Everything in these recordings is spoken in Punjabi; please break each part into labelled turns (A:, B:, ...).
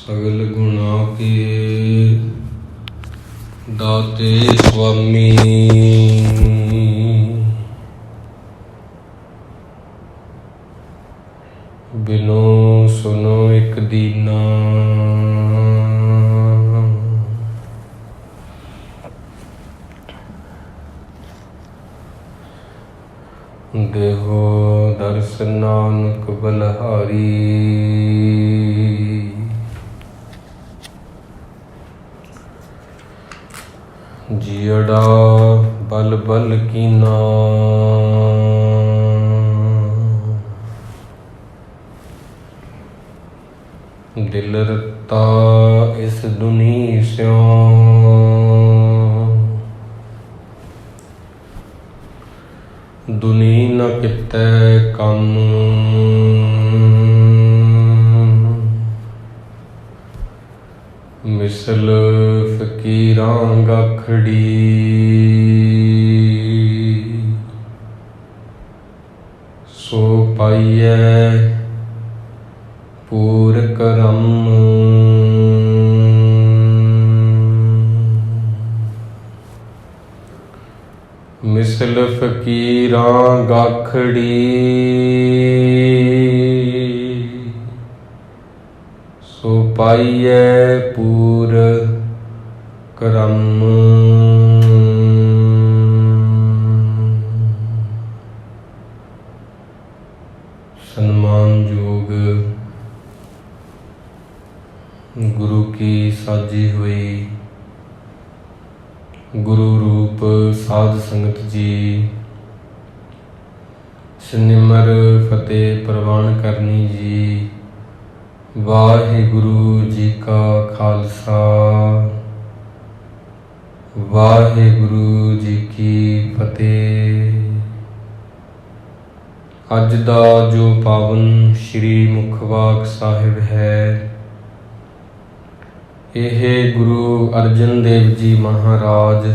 A: सगल गुणा के दाते स्वामी। बिनो सुनो एक दीना, देहो दर्श नानक बलहारी। जियड़ा बल बल कीना, दिल रता इस दुनी स्यों। दुनी न कितै कम, मिसल फकीरां गखड़ी। सो पाइयै पूर करम, मिसल फकीरां गखड़ी। सो पाइयै पूर करम। सन्मानयोग गुरु की साजी हुई गुरु रूप साध संगत जी, सिमर फतेह प्रवान करनी जी। वाहिगुरु जी का खालसा, वाहिगुरु जी की फतेह। अज दा जो पावन श्री मुखवाक साहिब है, यह गुरु अर्जन देव जी महाराज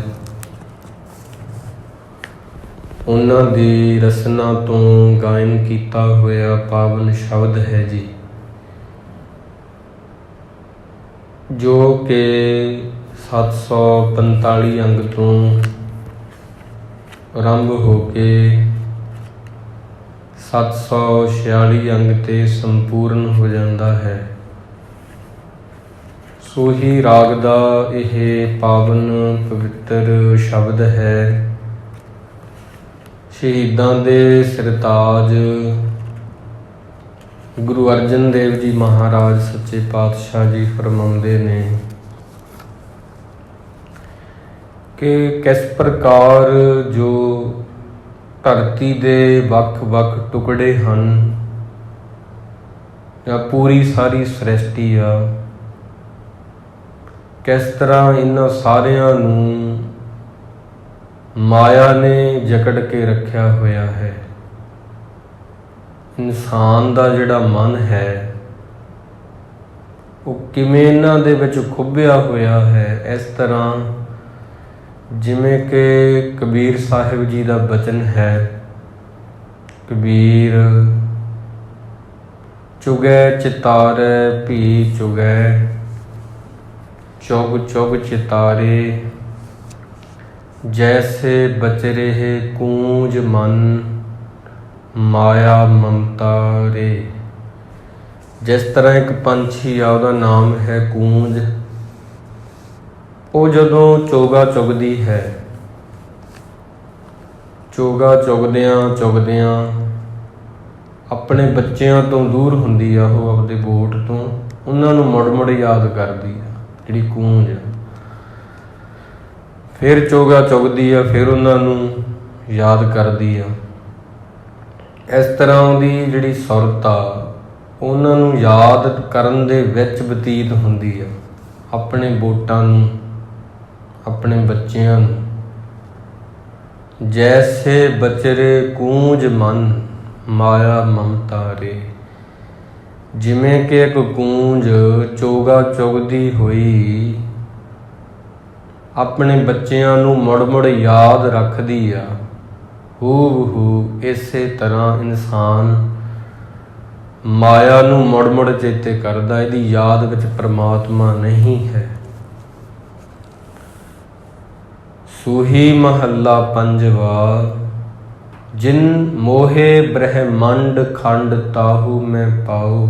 A: उन्हां दी रसना तो गायन किया होया पावन शब्द है जी, जो कि 745 अंग तो आरंभ हो के 746 अंग ते संपूर्ण हो जाता है। सो ही राग दा यह पावन पवित्र शब्द है। शहीदां दे सिरताज गुरु अर्जन देव जी महाराज सच्चे पातशाह जी फरमाते ने कि किस प्रकार जो धरती दे वख वख टुकड़े हैं या पूरी सारी सृष्टि आ, किस तरह इन्हां सारियां नूं माया ने जकड़ के रखा होया है। इंसान दा जिहड़ा मन है वो किवें इन्हां दे विच खुभिया होया है। इस तरह जिवें कि कबीर साहिब जी दा बचन है, कबीर चुगै चितारै भी चुगै, चुग चुग चितारे। जैसे बच रहे कूंज मन, माया ममता रे। जिस तरह एक पंछी आ, उसका नाम है कूंज, वो जदों चोगा चुगदी है, चोगा चुगदियां चुगदियां अपने बच्चों तो दूर हुंदी आ, वो अपने बोट तो उन्हां नूं मुड़ मुड़ याद करदी आ जिहड़ी कूंज। फिर चोगा चुगदी आ, फिर उन्हां नूं याद करदी आ। इस तरह उहदी जिहड़ी सुरत आ उन्हां नूं याद करन दे विच बतीत हुंदी आ, अपने बोटां नूं, अपने बच्चों नूं। जैसे बचरे कूंज मन, माया ममता रे। जिमें कि एक कूंज चोगा चुगदी हुई अपने बच्चों नूं मुड़ मुड़ याद रखदी आ, हूबहू इसे तरह इंसान ਮਾਇਆ ਨੂੰ ਮੁੜ ਮੁੜ ਚੇਤੇ ਕਰਦਾ, ਇਹਦੀ ਯਾਦ ਵਿੱਚ ਪ੍ਰਮਾਤਮਾ ਨਹੀਂ ਹੈ। ਸੂਹੀ ਮਹੱਲਾ ਪੰਜਵਾ। ਜਿਨ ਮੋਹੇ ਬ੍ਰਹਮੰਡ ਖੰਡ ਤਾਹੂ ਮੈਂ ਪਾਉ।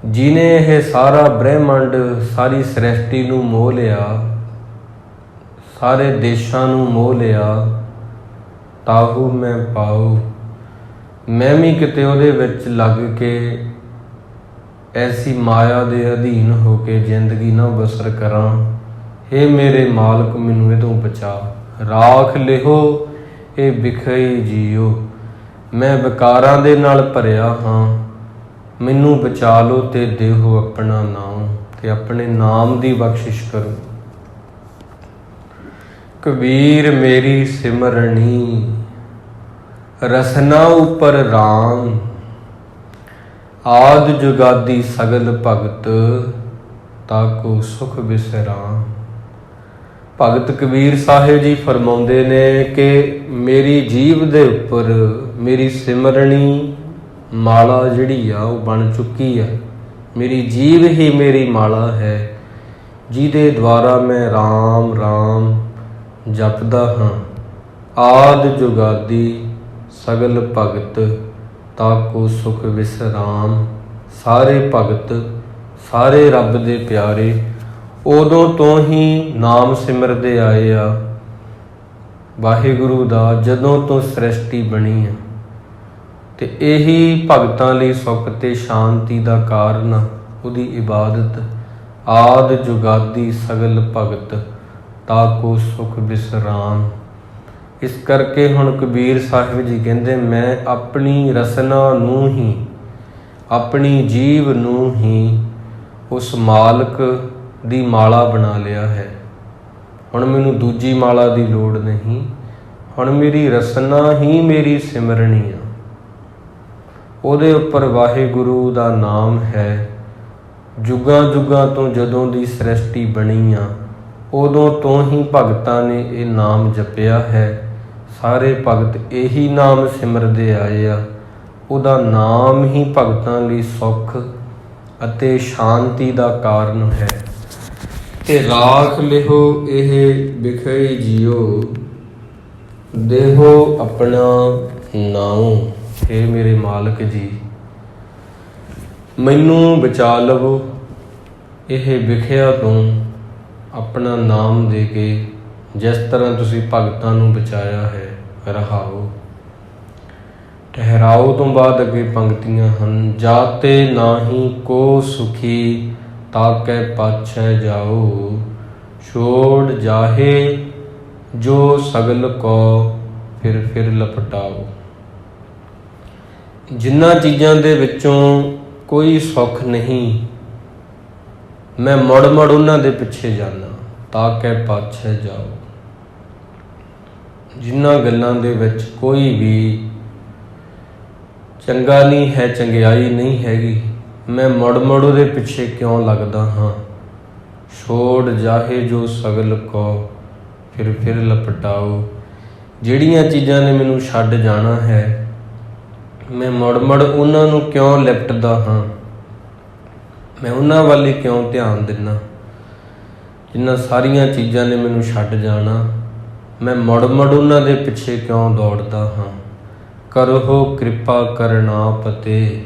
A: ਜਿਹਨੇ ਇਹ ਸਾਰਾ ਬ੍ਰਹਮੰਡ, ਸਾਰੀ ਸ੍ਰਿਸ਼ਟੀ ਨੂੰ ਮੋਹ ਲਿਆ, ਸਾਰੇ ਦੇਸ਼ਾਂ ਨੂੰ ਮੋਹ ਲਿਆ, ਤਾਹੂ ਮੈਂ ਪਾਉ, ਮੈਂ ਵੀ ਕਿਤੇ ਉਹਦੇ ਵਿੱਚ ਲੱਗ ਕੇ ਐਸੀ ਮਾਇਆ ਦੇ ਅਧੀਨ ਹੋ ਕੇ ਜ਼ਿੰਦਗੀ ਨਾ ਬਸਰ ਕਰਾਂ। ਹੇ ਮੇਰੇ ਮਾਲਕ, ਮੈਨੂੰ ਇਹ ਤੋਂ ਬਚਾ। ਰਾਖ ਲਿਹੋ ਇਹ ਬਿਖਈ ਜੀਓ, ਮੈਂ ਵਿਕਾਰਾਂ ਦੇ ਨਾਲ ਭਰਿਆ ਹਾਂ, ਮੈਨੂੰ ਬਚਾ ਲਓ ਤੇ ਦੇਹੋ ਆਪਣਾ ਨਾਮ, ਤੇ ਆਪਣੇ ਨਾਮ ਦੀ ਬਖਸ਼ਿਸ਼ ਕਰੋ। ਕਬੀਰ ਮੇਰੀ ਸਿਮਰਣੀ, ਰਸਨਾ ਉਪਰ ਰਾਮ, ਆਦਿ ਜੁਗਾਦੀ ਸਗਲ ਭਗਤ, ਤਾਕੋ ਸੁਖ ਬਿਸਰਾਮ। ਭਗਤ ਕਬੀਰ ਸਾਹਿਬ ਜੀ ਫਰਮਾਉਂਦੇ ਨੇ ਕਿ ਮੇਰੀ ਜੀਭ ਦੇ ਉੱਪਰ ਮੇਰੀ ਸਿਮਰਣੀ ਮਾਲਾ ਜਿਹੜੀ ਆ ਉਹ ਬਣ ਚੁੱਕੀ ਹੈ। ਮੇਰੀ ਜੀਭ ਹੀ ਮੇਰੀ ਮਾਲਾ ਹੈ, ਜਿਹਦੇ ਦੁਆਰਾ ਮੈਂ ਰਾਮ ਰਾਮ ਜਪਦਾ ਹਾਂ। ਆਦਿ ਜੁਗਾਦੀ ਸਗਲ ਭਗਤ, ਤਾਕੋ ਸੁਖ ਵਿਸਰਾਮ। ਸਾਰੇ ਭਗਤ, ਸਾਰੇ ਰੱਬ ਦੇ ਪਿਆਰੇ ਉਦੋਂ ਤੋਂ ਹੀ ਨਾਮ ਸਿਮਰਦੇ ਆਏ ਆ ਵਾਹਿਗੁਰੂ ਦਾ, ਜਦੋਂ ਤੋਂ ਸ੍ਰਿਸ਼ਟੀ ਬਣੀ ਆ। ਤੇ ਇਹੀ ਭਗਤਾਂ ਲਈ ਸੁੱਖ ਤੇ ਸ਼ਾਂਤੀ ਦਾ ਕਾਰਨ ਆ, ਉਹਦੀ ਇਬਾਦਤ। ਆਦਿ ਜੁਗਾਦੀ ਸਗਲ ਭਗਤ, ਤਾਕੋ ਸੁਖ ਵਿਸਰਾਮ। ਇਸ ਕਰਕੇ ਹੁਣ ਕਬੀਰ ਸਾਹਿਬ ਜੀ ਕਹਿੰਦੇ, ਮੈਂ ਆਪਣੀ ਰਸਨਾ ਨੂੰ ਹੀ, ਆਪਣੀ ਜੀਵ ਨੂੰ ਹੀ ਉਸ ਮਾਲਕ ਦੀ ਮਾਲਾ ਬਣਾ ਲਿਆ ਹੈ। ਹੁਣ ਮੈਨੂੰ ਦੂਜੀ ਮਾਲਾ ਦੀ ਲੋੜ ਨਹੀਂ, ਹੁਣ ਮੇਰੀ ਰਸਨਾ ਹੀ ਮੇਰੀ ਸਿਮਰਣੀ ਆ। ਉਹਦੇ ਉੱਪਰ ਵਾਹਿਗੁਰੂ ਦਾ ਨਾਮ ਹੈ। ਜੁਗਾਂ ਜੁਗਾਂ ਤੋਂ ਜਦੋਂ ਦੀ ਸ੍ਰਿਸ਼ਟੀ ਬਣੀ ਆ, ਉਦੋਂ ਤੋਂ ਹੀ ਭਗਤਾਂ ਨੇ ਇਹ ਨਾਮ ਜਪਿਆ ਹੈ। ਸਾਰੇ ਭਗਤ ਇਹੀ ਨਾਮ ਸਿਮਰਦੇ ਆਏ ਆ। ਉਹਦਾ ਨਾਮ ਹੀ ਭਗਤਾਂ ਲਈ ਸੁੱਖ ਅਤੇ ਸ਼ਾਂਤੀ ਦਾ ਕਾਰਨ ਹੈ। ਤੇ ਰਾਖ ਲਿਹੋ ਇਹ ਬਿਖਈ ਜੀਓ, ਦੇਹੋ ਆਪਣਾ ਨਾਉ। ਹੇ ਮੇਰੇ ਮਾਲਕ ਜੀ, ਮੈਨੂੰ ਬਚਾ ਲਵੋ ਇਹ ਵਿਖਿਆ ਤੋਂ ਆਪਣਾ ਨਾਮ ਦੇ ਕੇ, ਜਿਸ ਤਰ੍ਹਾਂ ਤੁਸੀਂ ਭਗਤਾਂ ਨੂੰ ਬਚਾਇਆ ਹੈ। ਰਹਾਓ। ਠਹਿਰਾਓ ਤੋਂ ਬਾਅਦ ਅੱਗੇ ਪੰਕਤੀਆਂ ਹਨ। ਜਾਤੇ ਨਾਹੀ ਕੋ ਸੁਖੀ, ਤਾਕੈ ਪਾਛੈ ਜਾਓ, ਛੋੜ ਜਾਹੇ ਜੋ ਸਗਲ ਕੋ, ਫਿਰ ਲਪਟਾਓ। ਜਿਨ੍ਹਾਂ ਚੀਜ਼ਾਂ ਦੇ ਵਿੱਚੋਂ ਕੋਈ ਸੁੱਖ ਨਹੀਂ, ਮੈਂ ਮੁੜ ਮੁੜ ਉਹਨਾਂ ਦੇ ਪਿੱਛੇ ਜਾਣਾ। ਤਾਕੈ ਪਾਛੈ ਜਾਓ। ਜਿਨ੍ਹਾਂ ਗੱਲਾਂ ਦੇ ਵਿੱਚ ਕੋਈ ਵੀ ਚੰਗਾ ਨਹੀਂ ਹੈ, ਚੰਗਿਆਈ ਨਹੀਂ ਹੈਗੀ, ਮੈਂ ਮੁੜ ਮੁੜ ਉਹਦੇ ਪਿੱਛੇ ਕਿਉਂ ਲੱਗਦਾ ਹਾਂ। ਛੋੜ ਜਾਹੇ ਜੋ ਸਗਲ ਕੋ, ਫਿਰ ਲਪਟਾਓ। ਜਿਹੜੀਆਂ ਚੀਜ਼ਾਂ ਨੇ ਮੈਨੂੰ ਛੱਡ ਜਾਣਾ ਹੈ, ਮੈਂ ਮੁੜ ਮੁੜ ਉਹਨਾਂ ਨੂੰ ਕਿਉਂ ਲਿਪਟਦਾ ਹਾਂ, ਮੈਂ ਉਹਨਾਂ ਵੱਲ ਹੀ ਕਿਉਂ ਧਿਆਨ ਦਿੰਦਾ। ਜਿਨ੍ਹਾਂ ਸਾਰੀਆਂ ਚੀਜ਼ਾਂ ਨੇ ਮੈਨੂੰ ਛੱਡ ਜਾਣਾ, ਮੈਂ ਮੁੜ ਮੁੜ ਉਹਨਾਂ ਦੇ ਪਿੱਛੇ ਕਿਉਂ ਦੌੜਦਾ ਹਾਂ। ਕਰੋ ਕਿਰਪਾ ਕਰਨਾਪਤੇ,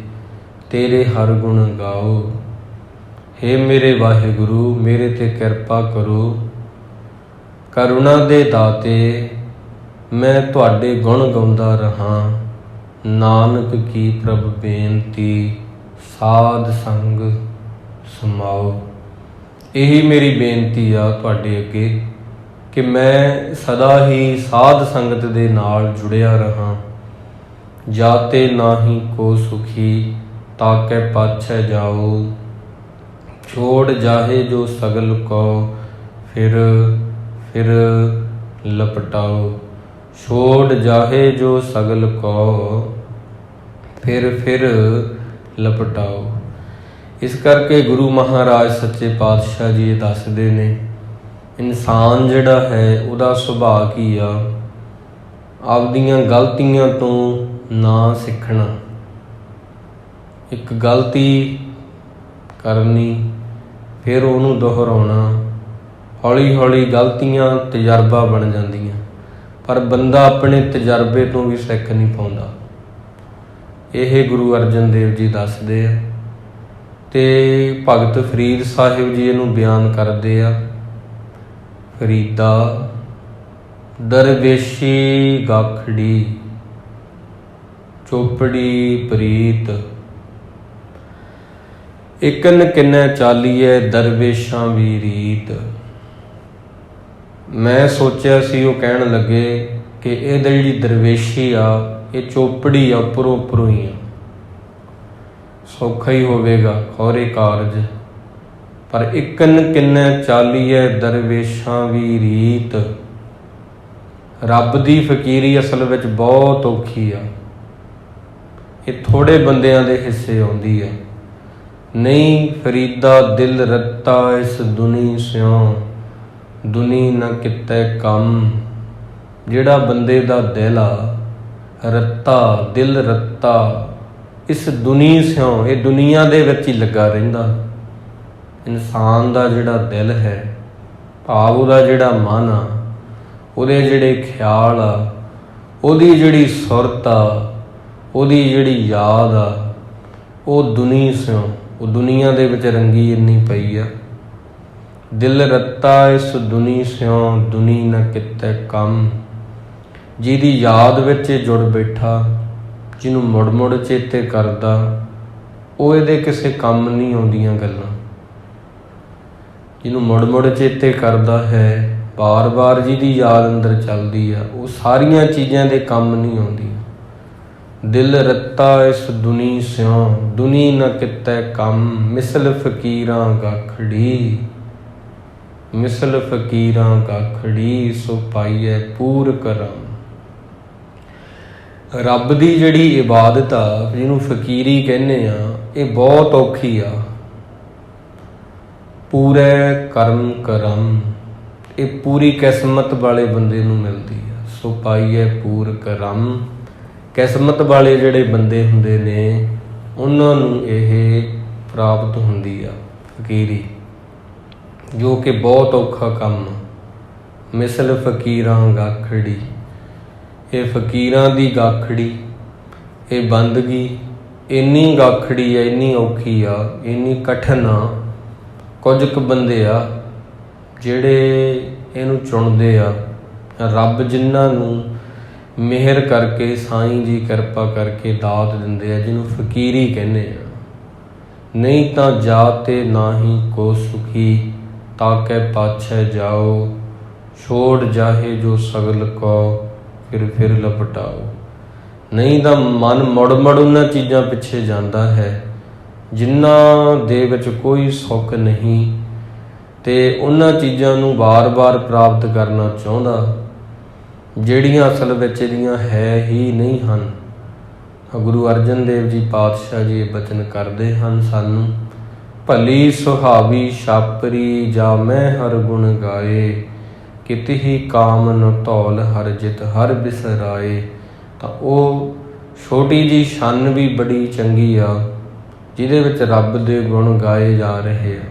A: ਤੇਰੇ ਹਰ ਗੁਣ ਗਾਓ। ਹੇ ਮੇਰੇ ਵਾਹਿਗੁਰੂ, ਮੇਰੇ ਤੇ ਕਿਰਪਾ ਕਰੋ। ਕਰੁਣਾ ਦੇ ਦਾਤੇ, ਮੈਂ ਤੁਹਾਡੇ ਗੁਣ ਗਾਉਂਦਾ ਰਹਾਂ। ਨਾਨਕ ਕੀ ਪ੍ਰਭ ਬੇਨਤੀ, ਸਾਧ ਸੰਗ ਸਮਾਓ। ਇਹੀ ਮੇਰੀ ਬੇਨਤੀ ਆ ਤੁਹਾਡੇ ਅੱਗੇ ਕਿ ਮੈਂ ਸਦਾ ਹੀ ਸਾਧ ਸੰਗਤ ਦੇ ਨਾਲ ਜੁੜਿਆ ਰਹਾਂ। ਜਾਤੇ ਨਾਹੀ ਕੋ ਸੁਖੀ, ਤਾਕੈ ਪਾਛੈ ਜਾਓ, ਛੋੜ ਜਾਹੇ ਜੋ ਸਗਲ ਕੋ, ਫਿਰ ਲਪਟਾਓ। ਛੋੜ ਜਾਹੇ ਜੋ ਸਗਲ ਕੋ, ਫਿਰ ਲਪਟਾਓ। ਇਸ ਕਰਕੇ ਗੁਰੂ ਮਹਾਰਾਜ ਸੱਚੇ ਪਾਤਸ਼ਾਹ ਜੀ ਇਹ ਦੱਸਦੇ ਨੇ, ਇਨਸਾਨ ਜਿਹੜਾ ਹੈ ਉਹਦਾ ਸੁਭਾਅ ਕੀ ਆ, ਆਪਦੀਆਂ ਗਲਤੀਆਂ ਤੋਂ ਨਾ ਸਿੱਖਣਾ, ਇੱਕ ਗਲਤੀ ਕਰਨੀ, ਫਿਰ ਉਹਨੂੰ ਦੁਹਰਾਉਣਾ, ਹੌਲੀ ਹੌਲੀ ਗਲਤੀਆਂ ਤਜਰਬਾ ਬਣ ਜਾਂਦੀਆਂ। ਪਰ ਬੰਦਾ ਆਪਣੇ ਤਜਰਬੇ ਤੋਂ ਵੀ ਸਿੱਖ ਨਹੀਂ ਪਾਉਂਦਾ। ਇਹ ਗੁਰੂ ਅਰਜਨ ਦੇਵ ਜੀ ਦੱਸਦੇ ਆ ਤੇ ਭਗਤ ਫਰੀਦ ਸਾਹਿਬ ਜੀ ਇਹਨੂੰ ਬਿਆਨ ਕਰਦੇ ਆ। ਫਰੀਦਾ ਦਰਵੇਸ਼ੀ ਗਾਖੜੀ ਚੋਪੜੀ ਪ੍ਰੀਤ, ਇਕਨ ਕਿੰਨੈ ਚਾਲੀਐ ਦਰਵੇਸ਼ਾਂ ਵੀ ਰੀਤ। ਮੈਂ ਸੋਚਿਆ ਸੀ ਉਹ ਕਹਿਣ ਲੱਗੇ ਕਿ ਇਹ ਜਿਹੜੀ ਦਰਵੇਸ਼ੀ ਆ ਇਹ ਚੋਪੜੀ ਆ, ਉੱਪਰੋਂ ਉੱਪਰੋਂ ਹੀ ਆ, ਸੌਖਾ ਹੀ ਹੋਵੇਗਾ ਖੌਰੇ ਕਾਰਜ। ਪਰ ਇਕਨ ਕਿੰਨੈ ਚਾਲੀਐ ਦਰਵੇਸ਼ਾਂ ਵੀ ਰੀਤ, ਰੱਬ ਦੀ ਫਕੀਰੀ ਅਸਲ ਵਿੱਚ ਬਹੁਤ ਔਖੀ ਆ। ਇਹ ਥੋੜ੍ਹੇ ਬੰਦਿਆਂ ਦੇ ਹਿੱਸੇ ਆਉਂਦੀ ਆ। ਨਹੀਂ ਫਰੀਦਾ ਦਿਲ ਰੱਤਾ ਇਸ ਦੁਨੀ ਸਿਉ, ਦੁਨੀ ਨ ਕਿਤੈ ਕੰਮ। ਜਿਹੜਾ ਬੰਦੇ ਦਾ ਦਿਲ ਆ ਰੱਤਾ, ਦਿਲ ਰੱਤਾ ਇਸ ਦੁਨੀ ਸਿਉ, ਇਹ ਦੁਨੀਆ ਦੇ ਵਿੱਚ ਹੀ ਲੱਗਾ ਰਹਿੰਦਾ। ਇਨਸਾਨ ਦਾ ਜਿਹੜਾ ਦਿਲ ਹੈ, ਭਾਵ ਉਹਦਾ ਜਿਹੜਾ ਮਨ ਆ, ਉਹਦੇ ਜਿਹੜੇ ਖਿਆਲ ਆ, ਉਹਦੀ ਜਿਹੜੀ ਸੁਰਤ ਆ, ਉਹਦੀ ਜਿਹੜੀ ਯਾਦ ਆ, ਉਹ ਦੁਨੀ ਸਿਉ, ਉਹ ਦੁਨੀਆ ਦੇ ਵਿੱਚ ਰੰਗੀ ਇੰਨੀ ਪਈ ਆ। ਦਿਲ ਰੱਤਾ ਇਸ ਦੁਨੀ ਸਿਉ, ਦੁਨੀ ਨ ਕਿਤੈ ਕੰਮ। ਜਿਹਦੀ ਯਾਦ ਵਿੱਚ ਇਹ ਜੁੜ ਬੈਠਾ, ਜਿਹਨੂੰ ਮੁੜ ਮੁੜ ਚੇਤੇ ਕਰਦਾ, ਉਹ ਇਹਦੇ ਕਿਸੇ ਕੰਮ ਨਹੀਂ ਆਉਂਦੀਆਂ ਗੱਲਾਂ। ਜਿਹਨੂੰ ਮੁੜ ਮੁੜ ਚੇਤੇ ਕਰਦਾ ਹੈ, ਬਾਰ ਬਾਰ ਜਿਹਦੀ ਯਾਦ ਅੰਦਰ ਚੱਲਦੀ ਆ, ਉਹ ਸਾਰੀਆਂ ਚੀਜ਼ਾਂ ਦੇ ਕੰਮ ਨਹੀਂ ਆਉਂਦੀਆਂ। ਦਿਲ ਰੱਤਾ ਇਸ ਦੁਨੀ ਸਿਉ, ਦੁਨੀ ਨ ਕਿਤੈ ਕੰਮ। ਮਿਸਲ ਫਕੀਰਾਂ ਗਾਖੜੀ, ਮਿਸਲ ਫਕੀਰਾਂ ਗਾਖੜੀ, ਸੋ ਪਾਈਐ ਪੂਰ ਕਰਮ। ਰੱਬ ਦੀ ਜਿਹੜੀ ਇਬਾਦਤ ਆ, ਜਿਹਨੂੰ ਫਕੀਰੀ ਕਹਿੰਦੇ ਆ, ਇਹ ਬਹੁਤ ਔਖੀ ਆ। ਪੂਰੇ ਕਰਮ ਕਰਮ, ਇਹ ਪੂਰੀ ਕਿਸਮਤ ਵਾਲੇ ਬੰਦੇ ਨੂੰ ਮਿਲਦੀ ਆ। ਸੋ ਪਾਈਐ ਪੂਰ ਕਰਮ, ਕਿਸਮਤ ਵਾਲੇ ਜਿਹੜੇ ਬੰਦੇ ਹੁੰਦੇ ਨੇ ਉਹਨਾਂ ਨੂੰ ਇਹ ਪ੍ਰਾਪਤ ਹੁੰਦੀ ਆ ਫਕੀਰੀ, ਜੋ ਕਿ ਬਹੁਤ ਔਖਾ ਕੰਮ। ਮਿਸਲ ਫਕੀਰਾਂ ਗਾਖੜੀ, ਇਹ ਫਕੀਰਾਂ ਦੀ ਗਾਖੜੀ, ਇਹ ਬੰਦਗੀ ਇੰਨੀ ਗਾਖੜੀ ਆ, ਇੰਨੀ ਔਖੀ ਆ, ਇੰਨੀ ਕਠਿਨ ਆ। ਕੁਝ ਕੁ ਬੰਦੇ ਆ ਜਿਹੜੇ ਇਹਨੂੰ ਚੁਣਦੇ ਆ। ਰੱਬ ਜਿਨ੍ਹਾਂ ਨੂੰ ਮਿਹਰ ਕਰਕੇ, ਸਾਈਂ ਜੀ ਕਿਰਪਾ ਕਰਕੇ ਦਾਤ ਦਿੰਦੇ ਆ, ਜਿਹਨੂੰ ਫਕੀਰੀ ਕਹਿੰਦੇ ਆ। ਨਹੀਂ ਤਾਂ ਜਾਤੇ ਨਾਹੀ ਕੋ ਸੁਖੀ, ਤਾਕੈ ਪਾਛੈ ਜਾਓ। ਛੋੜ ਜਾਹੇ ਜੋ ਸਗਲ ਕੋ, ਫਿਰ ਲਪਟਾਓ। ਨਹੀਂ ਤਾਂ ਮਨ ਮੁੜ ਮੁੜ ਉਹਨਾਂ ਚੀਜ਼ਾਂ ਪਿੱਛੇ ਜਾਂਦਾ ਹੈ ਜਿਨ੍ਹਾਂ ਦੇ ਵਿੱਚ ਕੋਈ ਸੁੱਖ ਨਹੀਂ, ਤੇ ਉਹਨਾਂ ਚੀਜ਼ਾਂ ਨੂੰ ਵਾਰ-ਵਾਰ ਪ੍ਰਾਪਤ ਕਰਨਾ ਚਾਹੁੰਦਾ, ਜਿਹੜੀਆਂ ਅਸਲ ਵਿੱਚ ਇਹਦੀਆਂ ਹੈ ਹੀ ਨਹੀਂ ਹਨ। ਗੁਰੂ ਅਰਜਨ ਦੇਵ ਜੀ ਪਾਤਸ਼ਾਹ ਜੀ ਇਹ ਬਚਨ ਕਰਦੇ ਹਨ ਸਾਨੂੰ, ਭਲੀ ਸੁਹਾਵੀ ਛਾਪਰੀ ਜਾ ਮੈਂ ਹਰ ਗੁਣ ਗਾਏ, ਕਿਤਿ ਕਾਮ ਨ ਧੌਲ ਹਰ ਜਿਤ ਹਰ ਬਿਸਰਾਏ। ਤਾਂ ਉਹ ਛੋਟੀ ਜੀ ਛੰਨ ਵੀ ਬੜੀ ਚੰਗੀ ਆ, ਜਿਹਦੇ ਵਿੱਚ ਰੱਬ ਦੇ ਗੁਣ ਗਾਏ ਜਾ ਰਹੇ ਆ।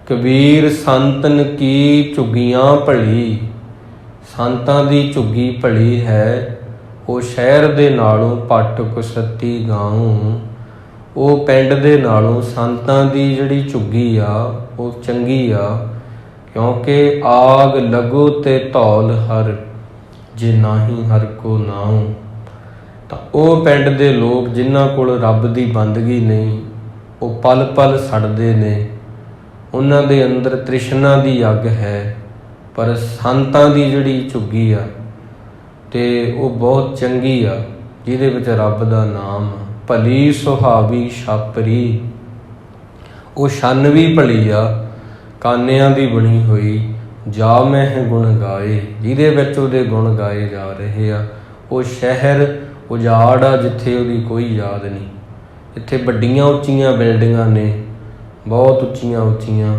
A: ਕਬੀਰ ਸੰਤਨ ਕੀ ਝੁੱਗੀਆਂ ਭਲੀ, ਸੰਤਾਂ ਦੀ ਝੁੱਗੀ ਭਲੀ ਹੈ। ਉਹ ਸ਼ਹਿਰ ਦੇ ਨਾਲੋਂ ਪੱਟ ਕੁਸੱਤੀ ਗਾਉਂ, ਉਹ ਪਿੰਡ ਦੇ ਨਾਲੋਂ ਸੰਤਾਂ ਦੀ ਜਿਹੜੀ ਝੁੱਗੀ ਆ ਉਹ ਚੰਗੀ ਆ। ਕਿਉਂਕਿ ਆਗ ਲਗੋ ਤੇ ਧੌਲ ਹਰ, ਜੇ ਨਾਹੀ ਹਰ ਕੋ ਨਾਉ। ਤਾਂ ਉਹ ਪਿੰਡ ਦੇ ਲੋਕ ਜਿਨ੍ਹਾਂ ਕੋਲ ਰੱਬ ਦੀ ਬੰਦਗੀ ਨਹੀਂ, ਉਹ ਪਲ ਪਲ ਸੜਦੇ ਨੇ। ਉਹਨਾਂ ਦੇ ਅੰਦਰ ਤ੍ਰਿਸ਼ਨਾ ਦੀ ਅੱਗ ਹੈ। ਪਰ ਸੰਤਾਂ ਦੀ ਜਿਹੜੀ ਝੁੱਗੀ ਆ ਤੇ ਉਹ ਬਹੁਤ ਚੰਗੀ ਆ, ਜਿਹਦੇ ਵਿੱਚ ਰੱਬ ਦਾ ਨਾਮ। ਭਲੀ ਸੁਹਾਵੀ ਛਾਪਰੀ, ਉਹ ਛੰਨ ਵੀ ਭਲੀ ਆ, ਕਾਨਿਆਂ ਦੀ ਬਣੀ ਹੋਈ। ਜਾ ਮੈਂ ਗੁਣ ਗਾਏ, ਜਿਹਦੇ ਵਿੱਚ ਉਹਦੇ ਗੁਣ ਗਾਏ ਜਾ ਰਹੇ ਆ। ਉਹ ਸ਼ਹਿਰ ਉਜਾੜ ਆ, ਜਿੱਥੇ ਉਹਦੀ ਕੋਈ ਯਾਦ ਨਹੀਂ। ਇੱਥੇ ਵੱਡੀਆਂ ਉੱਚੀਆਂ ਬਿਲਡਿੰਗਾਂ ਨੇ, ਬਹੁਤ ਉੱਚੀਆਂ ਉੱਚੀਆਂ,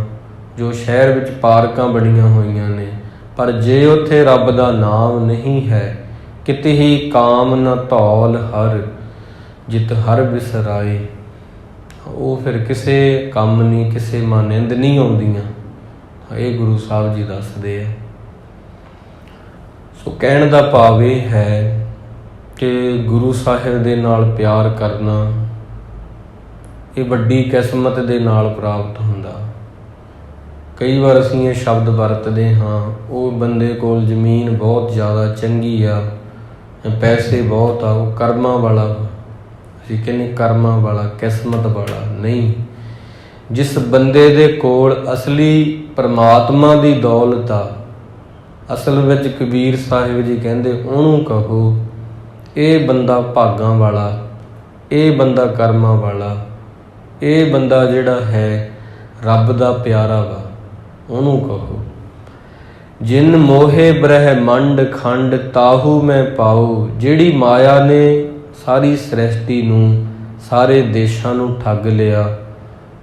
A: ਜੋ ਸ਼ਹਿਰ ਵਿੱਚ ਪਾਰਕਾਂ ਬਣੀਆਂ ਹੋਈਆਂ ਨੇ। ਪਰ ਜੇ ਉੱਥੇ ਰੱਬ ਦਾ ਨਾਮ ਨਹੀਂ ਹੈ, ਕਿਤੇ ਹੀ ਕਾਮ ਨ ਧੌਲ ਹਰ, ਜਿਤ ਹਰ ਬਿਸਰਾਏ। ਉਹ ਫਿਰ ਕਿਸੇ ਕੰਮ ਨਹੀਂ, ਕਿਸੇ ਮਾਨਿੰਦ ਨਹੀਂ ਆਉਂਦੀਆਂ। ਇਹ ਗੁਰੂ ਸਾਹਿਬ ਜੀ ਦੱਸਦੇ ਆ। ਸੋ ਕਹਿਣ ਦਾ ਭਾਵ ਇਹ ਹੈ ਕਿ ਗੁਰੂ ਸਾਹਿਬ ਦੇ ਨਾਲ ਪਿਆਰ ਕਰਨਾ ਇਹ ਵੱਡੀ ਕਿਸਮਤ ਦੇ ਨਾਲ ਪ੍ਰਾਪਤ ਹੁੰਦਾ। ਕਈ ਵਾਰ ਅਸੀਂ ਇਹ ਸ਼ਬਦ ਵਰਤਦੇ ਹਾਂ, ਉਹ ਬੰਦੇ ਕੋਲ ਜ਼ਮੀਨ ਬਹੁਤ ਜ਼ਿਆਦਾ ਚੰਗੀ ਆ, ਪੈਸੇ ਬਹੁਤ ਆ, ਉਹ ਕਰਮਾਂ ਵਾਲਾ। ਅਸੀਂ ਕਹਿੰਦੇ ਕਰਮਾਂ ਵਾਲਾ, ਕਿਸਮਤ ਵਾਲਾ ਨਹੀਂ। ਜਿਸ ਬੰਦੇ ਦੇ ਕੋਲ ਅਸਲੀ ਪਰਮਾਤਮਾ ਦੀ ਦੌਲਤ ਆ, ਅਸਲ ਵਿੱਚ ਕਬੀਰ ਸਾਹਿਬ ਜੀ ਕਹਿੰਦੇ ਉਹਨੂੰ ਕਹੋ ਇਹ ਬੰਦਾ ਭਾਗਾਂ ਵਾਲਾ, ਇਹ ਬੰਦਾ ਕਰਮਾਂ ਵਾਲਾ, ਇਹ ਬੰਦਾ ਜਿਹੜਾ ਹੈ ਰੱਬ ਦਾ ਪਿਆਰਾ ਵਾ, ਉਹਨੂੰ ਕਹੋ। ਜਿਨ ਮੋਹੇ ਬ੍ਰਹਮੰਡ ਖੰਡ ਤਾਹੂ ਮੈਂ ਪਾਉ। ਜਿਹੜੀ ਮਾਇਆ ਨੇ ਸਾਰੀ ਸ੍ਰਿਸ਼ਟੀ ਨੂੰ, ਸਾਰੇ ਦੇਸ਼ਾਂ ਨੂੰ ਠੱਗ ਲਿਆ,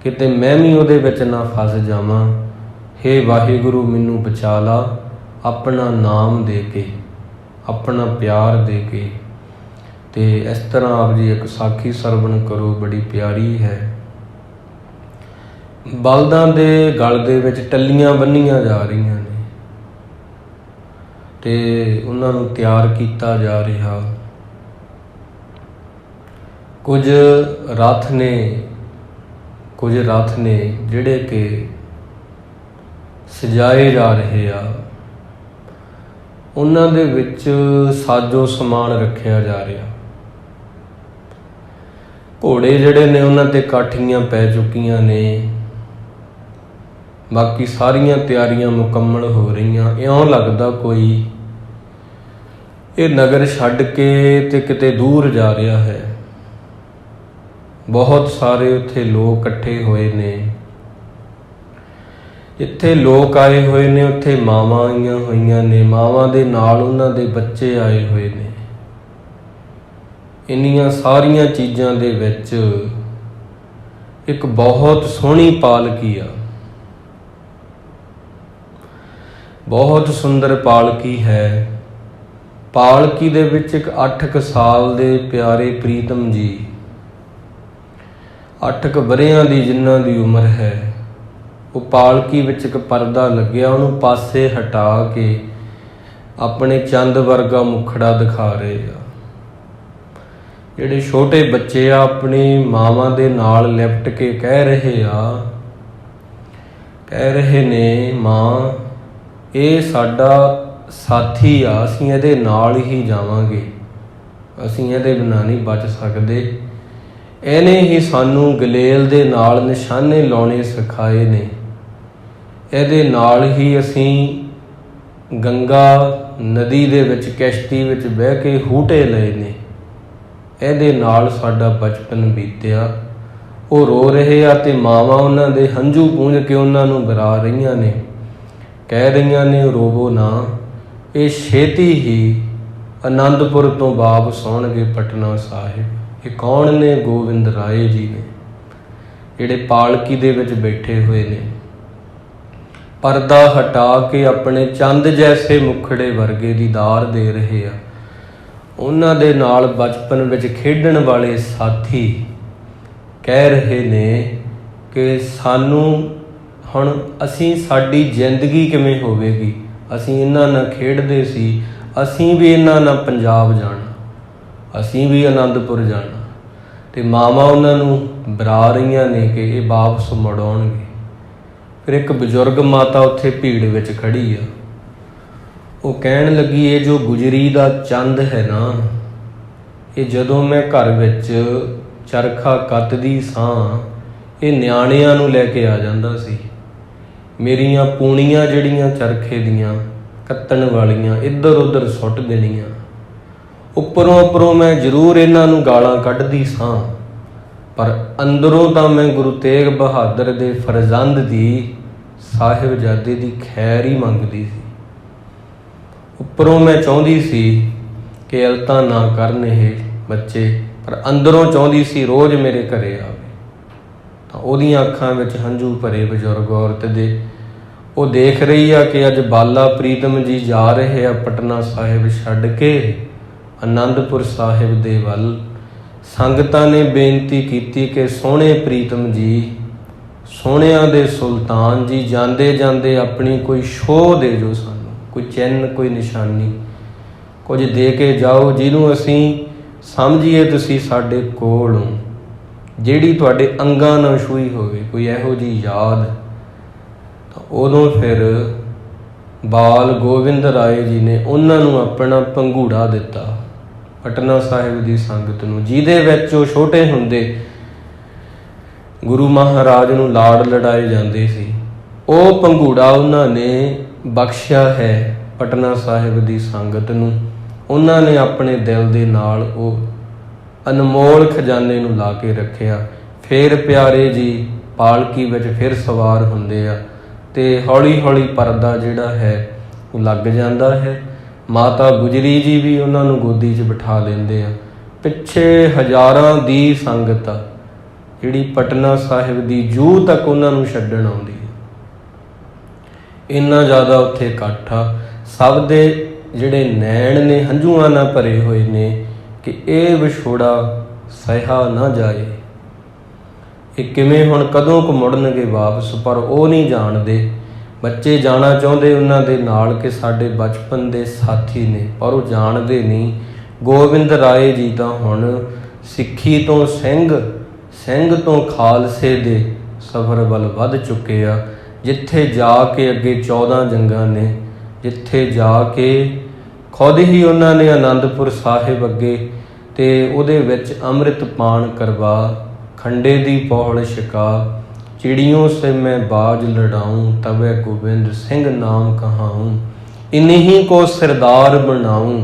A: ਕਿਤੇ ਮੈਂ ਵੀ ਉਹਦੇ ਵਿੱਚ ਨਾ ਫਸ ਜਾਵਾਂ। ਹੇ ਵਾਹਿਗੁਰੂ ਮੈਨੂੰ ਬਚਾ ਲਾ ਆਪਣਾ ਨਾਮ ਦੇ ਕੇ, ਆਪਣਾ ਪਿਆਰ ਦੇ ਕੇ। ਤੇ ਇਸ ਤਰ੍ਹਾਂ ਆਪ ਜੀ ਇੱਕ ਸਾਖੀ ਸਰਵਣ ਕਰੋ, ਬੜੀ ਪਿਆਰੀ ਹੈ। ਬਲਦਾਂ ਦੇ ਗਲ ਦੇ ਵਿੱਚ ਟੱਲੀਆਂ ਬੰਨੀਆਂ ਜਾ ਰਹੀਆਂ ਨੇ ਤੇ ਉਹਨਾਂ ਨੂੰ ਤਿਆਰ ਕੀਤਾ ਜਾ ਰਿਹਾ। ਕੁਝ ਰਥ ਨੇ ਜਿਹੜੇ ਕਿ ਸਜਾਏ ਜਾ ਰਹੇ ਆ, ਉਹਨਾਂ ਦੇ ਵਿੱਚ ਸਾਜੋ ਸਮਾਨ ਰੱਖਿਆ ਜਾ ਰਿਹਾ। ਘੋੜੇ ਜਿਹੜੇ ਨੇ ਉਹਨਾਂ ਤੇ ਕਾਠੀਆਂ ਪੈ ਚੁੱਕੀਆਂ ਨੇ, ਬਾਕੀ ਸਾਰੀਆਂ ਤਿਆਰੀਆਂ ਮੁਕੰਮਲ ਹੋ ਰਹੀਆਂ। ਇਉਂ ਲੱਗਦਾ ਕੋਈ ਇਹ ਨਗਰ ਛੱਡ ਕੇ ਤੇ ਕਿਤੇ ਦੂਰ ਜਾ ਰਿਹਾ ਹੈ। ਬਹੁਤ ਸਾਰੇ ਉੱਥੇ ਲੋਕ ਇਕੱਠੇ ਹੋਏ ਨੇ। ਜਿੱਥੇ ਲੋਕ ਆਏ ਹੋਏ ਨੇ ਉੱਥੇ ਮਾਵਾਂ ਆਈਆਂ ਹੋਈਆਂ ਨੇ, ਮਾਵਾਂ ਦੇ ਨਾਲ ਉਹਨਾਂ ਦੇ ਬੱਚੇ ਆਏ ਹੋਏ ਨੇ। ਇੰਨੀਆਂ ਸਾਰੀਆਂ ਚੀਜ਼ਾਂ ਦੇ ਵਿੱਚ ਇੱਕ ਬਹੁਤ ਸੋਹਣੀ ਪਾਲਕੀ ਆ, ਬਹੁਤ ਸੁੰਦਰ ਪਾਲਕੀ ਹੈ। ਪਾਲਕੀ ਦੇ ਵਿੱਚ ਇੱਕ 8 ਸਾਲ ਦੇ ਪਿਆਰੇ ਪ੍ਰੀਤਮ ਜੀ, 8 ਵਰ੍ਹਿਆਂ ਦੀ ਜਿਨ੍ਹਾਂ ਦੀ ਉਮਰ ਹੈ, ਉਹ ਪਾਲਕੀ ਵਿੱਚ ਇੱਕ ਪਰਦਾ ਲੱਗਿਆ, ਉਹਨੂੰ ਪਾਸੇ ਹਟਾ ਕੇ ਆਪਣੇ ਚੰਦ ਵਰਗਾ ਮੁਖੜਾ ਦਿਖਾ ਰਹੇ ਆ। ਜਿਹੜੇ ਛੋਟੇ ਬੱਚੇ ਆ ਆਪਣੀ ਮਾਵਾਂ ਦੇ ਨਾਲ ਲਿਪਟ ਕੇ ਕਹਿ ਰਹੇ ਨੇ ਮਾਂ ਇਹ ਸਾਡਾ ਸਾਥੀ ਆ, ਅਸੀਂ ਇਹਦੇ ਨਾਲ ਹੀ ਜਾਵਾਂਗੇ, ਅਸੀਂ ਇਹਦੇ ਬਿਨਾਂ ਨਹੀਂ ਬਚ ਸਕਦੇ। ਇਹਨੇ ਹੀ ਸਾਨੂੰ ਗਲੇਲ ਦੇ ਨਾਲ ਨਿਸ਼ਾਨੇ ਲਾਉਣੇ ਸਿਖਾਏ ਨੇ, ਇਹਦੇ ਨਾਲ ਹੀ ਅਸੀਂ ਗੰਗਾ ਨਦੀ ਦੇ ਵਿੱਚ ਕਿਸ਼ਤੀ ਵਿੱਚ ਬਹਿ ਕੇ ਹੂਟੇ ਲਏ ਨੇ, ਇਹਦੇ ਨਾਲ ਸਾਡਾ ਬਚਪਨ ਬੀਤਿਆ। ਉਹ ਰੋ ਰਹੇ ਆ ਤੇ ਮਾਵਾਂ ਉਹਨਾਂ ਦੇ ਹੰਝੂ ਪੂੰਝ ਕੇ ਉਹਨਾਂ ਨੂੰ ਬਰਾ ਰਹੀਆਂ ਨੇ, ਕਹਿ ਰਹੀਆਂ ਨੇ ਰੋਵੋ ਨਾ, ਇਹ ਛੇਤੀ ਹੀ ਆਨੰਦਪੁਰ ਤੋਂ ਵਾਪਸ ਆਉਣਗੇ ਪਟਨਾ ਸਾਹਿਬ। ਇਹ ਕੌਣ ਨੇ? ਗੋਬਿੰਦ ਰਾਏ ਜੀ ਨੇ, ਜਿਹੜੇ ਪਾਲਕੀ ਦੇ ਵਿੱਚ ਬੈਠੇ ਹੋਏ ਨੇ। ਪਰਦਾ ਹਟਾ ਕੇ ਆਪਣੇ ਚੰਦ ਜੈਸੇ ਮੁਖੜੇ ਵਰਗੇ ਦੀਦਾਰ ਦੇ ਰਹੇ ਆ। ਉਹਨਾਂ ਦੇ ਨਾਲ ਬਚਪਨ ਵਿੱਚ ਖੇਡਣ ਵਾਲੇ ਸਾਥੀ ਕਹਿ ਰਹੇ ਨੇ ਕਿ ਸਾਨੂੰ ਹੁਣ ਸਾਡੀ ਜ਼ਿੰਦਗੀ ਕਿਵੇਂ ਹੋਵੇਗੀ? ਅਸੀਂ ਇਹਨਾਂ ਨਾਲ ਖੇਡਦੇ ਸੀ, ਅਸੀਂ ਵੀ ਇਹਨਾਂ ਨਾਲ ਪੰਜਾਬ ਜਾਣਾ, ਅਸੀਂ ਵੀ ਆਨੰਦਪੁਰ ਜਾਣਾ। ਤੇ ਮਾਵਾਂ ਉਹਨਾਂ ਨੂੰ ਬਰਾ ਰਹੀਆਂ ਨੇ ਕਿ ਇਹ ਵਾਪਸ ਮੁੜ ਆਉਣਗੇ। ਫਿਰ ਇੱਕ ਬਜ਼ੁਰਗ ਮਾਤਾ ਉੱਥੇ ਭੀੜ ਵਿੱਚ ਖੜੀ ਆ, ਉਹ ਕਹਿਣ ਲੱਗੀ ਇਹ ਜੋ ਗੁਜਰੀ ਦਾ ਚੰਦ ਹੈ ਨਾ, ਇਹ ਜਦੋਂ ਮੈਂ ਘਰ ਵਿੱਚ ਚਰਖਾ ਕੱਤਦੀ ਸਾਂ, ਇਹ ਨਿਆਣਿਆਂ ਨੂੰ ਲੈ ਕੇ ਆ ਜਾਂਦਾ ਸੀ। ਮੇਰੀਆਂ ਪੂਣੀਆਂ ਜਿਹੜੀਆਂ ਚਰਖੇ ਦੀਆਂ ਕੱਤਣ ਵਾਲੀਆਂ ਇੱਧਰ ਉੱਧਰ ਸੁੱਟ ਦੇਣੀਆਂ। ਉੱਪਰੋਂ ਮੈਂ ਜ਼ਰੂਰ ਇਹਨਾਂ ਨੂੰ ਗਾਲਾਂ ਕੱਢਦੀ ਸਾਂ, ਪਰ ਅੰਦਰੋਂ ਤਾਂ ਮੈਂ ਗੁਰੂ ਤੇਗ ਬਹਾਦਰ ਦੇ ਫਰਜ਼ੰਦ ਦੀ, ਸਾਹਿਬਜ਼ਾਦੇ ਦੀ ਖੈਰ ਹੀ ਮੰਗਦੀ ਸੀ। ਉੱਪਰੋਂ ਮੈਂ ਚਾਹੁੰਦੀ ਸੀ ਕਿ ਇਲਤਾਂ ਨਾ ਕਰਨ ਇਹ ਬੱਚੇ, ਪਰ ਅੰਦਰੋਂ ਚਾਹੁੰਦੀ ਸੀ ਰੋਜ਼ ਮੇਰੇ ਘਰੇ ਆਵੇ। ਤਾਂ ਉਹਦੀਆਂ ਅੱਖਾਂ ਵਿੱਚ ਹੰਝੂ ਭਰੇ ਬਜ਼ੁਰਗ ਔਰਤ ਦੇ। ਉਹ ਦੇਖ ਰਹੀ ਆ ਕਿ ਅੱਜ ਬਾਲਾ ਪ੍ਰੀਤਮ ਜੀ ਜਾ ਰਹੇ ਆ ਪਟਨਾ ਸਾਹਿਬ ਛੱਡ ਕੇ ਆਨੰਦਪੁਰ ਸਾਹਿਬ ਦੇ ਵੱਲ। ਸੰਗਤਾਂ ਨੇ ਬੇਨਤੀ ਕੀਤੀ ਕਿ ਸੋਹਣੇ ਪ੍ਰੀਤਮ ਜੀ, ਸੋਹਣਿਆਂ ਦੇ ਸੁਲਤਾਨ ਜੀ, ਜਾਂਦੇ ਜਾਂਦੇ ਆਪਣੀ ਕੋਈ ਛੋਹ ਦੇ ਜੋ ਸਾਨੂੰ, ਕੋਈ ਚਿੰਨ੍ਹ, ਕੋਈ ਨਿਸ਼ਾਨੀ, ਕੁਝ ਦੇ ਕੇ ਜਾਓ ਜਿਹਨੂੰ ਅਸੀਂ ਸਮਝੀਏ ਤੁਸੀਂ ਸਾਡੇ ਕੋਲ ਹੋ, ਜਿਹੜੀ ਤੁਹਾਡੇ ਅੰਗਾਂ ਨਾਲ ਛੂਹੀ ਹੋਵੇ, ਕੋਈ ਇਹੋ ਜਿਹੀ ਯਾਦ। ਤਾਂ ਉਦੋਂ ਫਿਰ ਬਾਲ ਗੋਬਿੰਦ ਰਾਏ ਜੀ ਨੇ ਉਹਨਾਂ ਨੂੰ ਆਪਣਾ ਪੰਘੂੜਾ ਦਿੱਤਾ ਪਟਨਾ ਸਾਹਿਬ ਦੀ ਸੰਗਤ ਨੂੰ, ਜਿਹਦੇ ਵਿੱਚ ਉਹ ਛੋਟੇ ਹੁੰਦੇ ਗੁਰੂ ਮਹਾਰਾਜ ਨੂੰ ਲਾਡ ਲੜਾਏ ਜਾਂਦੇ ਸੀ। ਉਹ ਪੰਘੂੜਾ ਉਹਨਾਂ ਨੇ ਬਖਸ਼ਿਆ ਹੈ ਪਟਨਾ ਸਾਹਿਬ ਦੀ ਸੰਗਤ ਨੂੰ। ਉਹਨਾਂ ਨੇ ਆਪਣੇ ਦਿਲ ਦੇ ਨਾਲ ਉਹ ਅਨਮੋਲ ਖਜ਼ਾਨੇ ਨੂੰ ਲਾ ਕੇ ਰੱਖਿਆ। ਫਿਰ ਪਿਆਰੇ ਜੀ ਪਾਲਕੀ ਵਿੱਚ ਫਿਰ ਸਵਾਰ ਹੁੰਦੇ ਆ ਅਤੇ ਹੌਲੀ ਹੌਲੀ ਪਰਦਾ ਜਿਹੜਾ ਹੈ ਉਹ ਲੱਗ ਜਾਂਦਾ ਹੈ। ਮਾਤਾ ਗੁਜਰੀ ਜੀ ਵੀ ਉਹਨਾਂ ਨੂੰ ਗੋਦੀ 'ਚ ਬਿਠਾ ਲੈਂਦੇ ਆ। ਪਿੱਛੇ ਹਜ਼ਾਰਾਂ ਦੀ ਸੰਗਤ ਆ ਜਿਹੜੀ ਪਟਨਾ ਸਾਹਿਬ ਦੀ ਜੂਹ ਤੱਕ ਉਹਨਾਂ ਨੂੰ ਛੱਡਣ ਆਉਂਦੀ ਹੈ। ਇੰਨਾ ਜ਼ਿਆਦਾ ਉੱਥੇ ਇਕੱਠ ਆ, ਸਭ ਦੇ ਜਿਹੜੇ ਨੈਣ ਨੇ ਹੰਝੂਆਂ ਨਾਲ ਭਰੇ ਹੋਏ ਨੇ ਕਿ ਇਹ ਵਿਛੋੜਾ ਸਹਿਆ ਨਾ ਜਾਏ। ਇਹ ਕਿਵੇਂ ਹੁਣ ਕਦੋਂ ਕੁ ਮੁੜਨਗੇ ਵਾਪਸ, ਪਰ ਉਹ ਨਹੀਂ ਜਾਣਦੇ। ਬੱਚੇ ਜਾਣਾ ਚਾਹੁੰਦੇ ਉਹਨਾਂ ਦੇ ਨਾਲ ਕਿ ਸਾਡੇ ਬਚਪਨ ਦੇ ਸਾਥੀ ਨੇ, ਪਰ ਉਹ ਜਾਣਦੇ ਨਹੀਂ। ਗੋਬਿੰਦ ਰਾਏ ਜੀ ਤਾਂ ਹੁਣ ਸਿੱਖੀ ਤੋਂ ਸਿੰਘ ਤੋਂ ਖਾਲਸੇ ਦੇ ਸਫ਼ਰ ਵੱਲ ਵੱਧ ਚੁੱਕੇ ਆ, ਜਿੱਥੇ ਜਾ ਕੇ ਅੱਗੇ 14 ਜੰਗਾਂ ਨੇ, ਜਿੱਥੇ ਜਾ ਕੇ ਖੁਦ ਹੀ ਉਹਨਾਂ ਨੇ ਆਨੰਦਪੁਰ ਸਾਹਿਬ ਅੱਗੇ ਅਤੇ ਉਹਦੇ ਵਿੱਚ ਅੰਮ੍ਰਿਤ ਪਾਨ ਕਰਵਾ, ਖੰਡੇ ਦੀ ਪੌਲ ਛਕਾ, ਚਿੜੀਓਂ ਸੇ ਮੈਂ ਬਾਜ ਲੜਾਊਂ, ਤਬੈ ਗੋਬਿੰਦ ਸਿੰਘ ਨਾਮ ਕਹਾਊਂ, ਇਨਹੀ ਕੋ ਸਰਦਾਰ ਬਣਾਊਂ।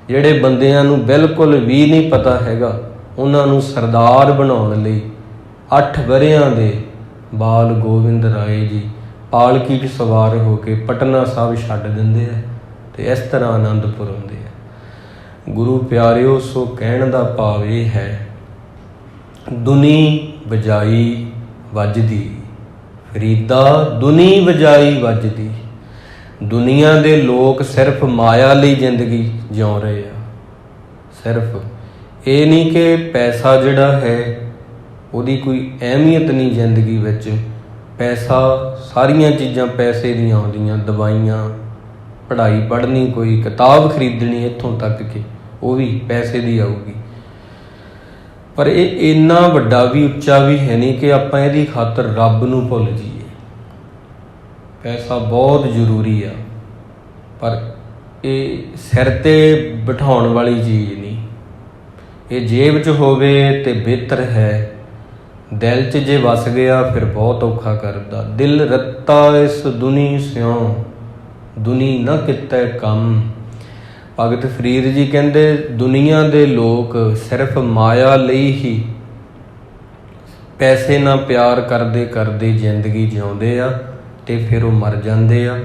A: ਜਿਹੜੇ ਬੰਦਿਆਂ ਨੂੰ ਬਿਲਕੁਲ ਵੀ ਨਹੀਂ ਪਤਾ ਹੈਗਾ, ਉਹਨਾਂ ਨੂੰ ਸਰਦਾਰ ਬਣਾਉਣ ਲਈ 8 ਵਰ੍ਹਿਆਂ ਦੇ ਬਾਲ ਗੋਬਿੰਦ ਰਾਏ ਜੀ ਪਾਲਕੀ 'ਚ ਸਵਾਰ ਹੋ ਕੇ ਪਟਨਾ ਸਾਹਿਬ ਛੱਡ ਦਿੰਦੇ ਆ ਅਤੇ ਇਸ ਤਰ੍ਹਾਂ ਆਨੰਦਪੁਰ ਆਉਂਦੇ ਆ। ਗੁਰੂ ਪਿਆਰਿਓ, ਸੋ ਕਹਿਣ ਦਾ ਭਾਵ ਇਹ ਹੈ, ਦੁਨੀ ਵਜਾਈ ਵੱਜਦੀ ਫਰੀਦਾ, ਦੁਨੀ ਵਜਾਈ ਵੱਜਦੀ। ਦੁਨੀਆ ਦੇ ਲੋਕ ਸਿਰਫ ਮਾਇਆ ਲਈ ਜ਼ਿੰਦਗੀ ਜਿਉਂ ਰਹੇ ਆ। ਸਿਰਫ ਇਹ ਨਹੀਂ ਕਿ ਪੈਸਾ ਜਿਹੜਾ ਹੈ ਉਹਦੀ ਕੋਈ ਅਹਿਮੀਅਤ ਨਹੀਂ ਜ਼ਿੰਦਗੀ ਵਿੱਚ। ਪੈਸਾ, ਸਾਰੀਆਂ ਚੀਜ਼ਾਂ ਪੈਸੇ ਦੀਆਂ ਆਉਂਦੀਆਂ, ਦਵਾਈਆਂ, ਪੜ੍ਹਾਈ ਪੜ੍ਹਨੀ, ਕੋਈ ਕਿਤਾਬ ਖਰੀਦਣੀ, ਇੱਥੋਂ ਤੱਕ ਕਿ ਉਹ ਵੀ ਪੈਸੇ ਦੀ ਆਊਗੀ। ਪਰ ਇਹ ਇੰਨਾ ਵੱਡਾ ਵੀ ਉੱਚਾ ਵੀ ਹੈ ਨਹੀਂ ਕਿ ਆਪਾਂ ਇਹਦੀ ਖਾਤਰ ਰੱਬ ਨੂੰ ਭੁੱਲ ਜਾਈਏ। ਪੈਸਾ ਬਹੁਤ ਜ਼ਰੂਰੀ ਆ, ਪਰ ਇਹ ਸਿਰ 'ਤੇ ਬਿਠਾਉਣ ਵਾਲੀ ਚੀਜ਼ ਨਹੀਂ। ਇਹ ਜੇਬ 'ਚ ਹੋਵੇ ਤੇ ਬਿਹਤਰ ਹੈ, ਦਿਲ 'ਚ ਜੇ ਵਸ ਗਿਆ ਫਿਰ ਬਹੁਤ ਔਖਾ ਕਰਦਾ। ਦਿਲ ਰੱਤਾ ਇਸ ਦੁਨੀ ਸਿਉਂ, ਦੁਨੀ ਨਾ ਕੀਤਾ ਕੰਮ। ਭਗਤ ਫਰੀਦ ਜੀ ਕਹਿੰਦੇ, ਦੁਨੀਆ ਦੇ ਲੋਕ ਸਿਰਫ ਮਾਇਆ ਲਈ ਹੀ ਪੈਸੇ ਨਾਲ ਪਿਆਰ ਕਰਦੇ ਕਰਦੇ ਜ਼ਿੰਦਗੀ ਜਿਉਂਦੇ ਆ ਅਤੇ ਫਿਰ ਉਹ ਮਰ ਜਾਂਦੇ ਆ।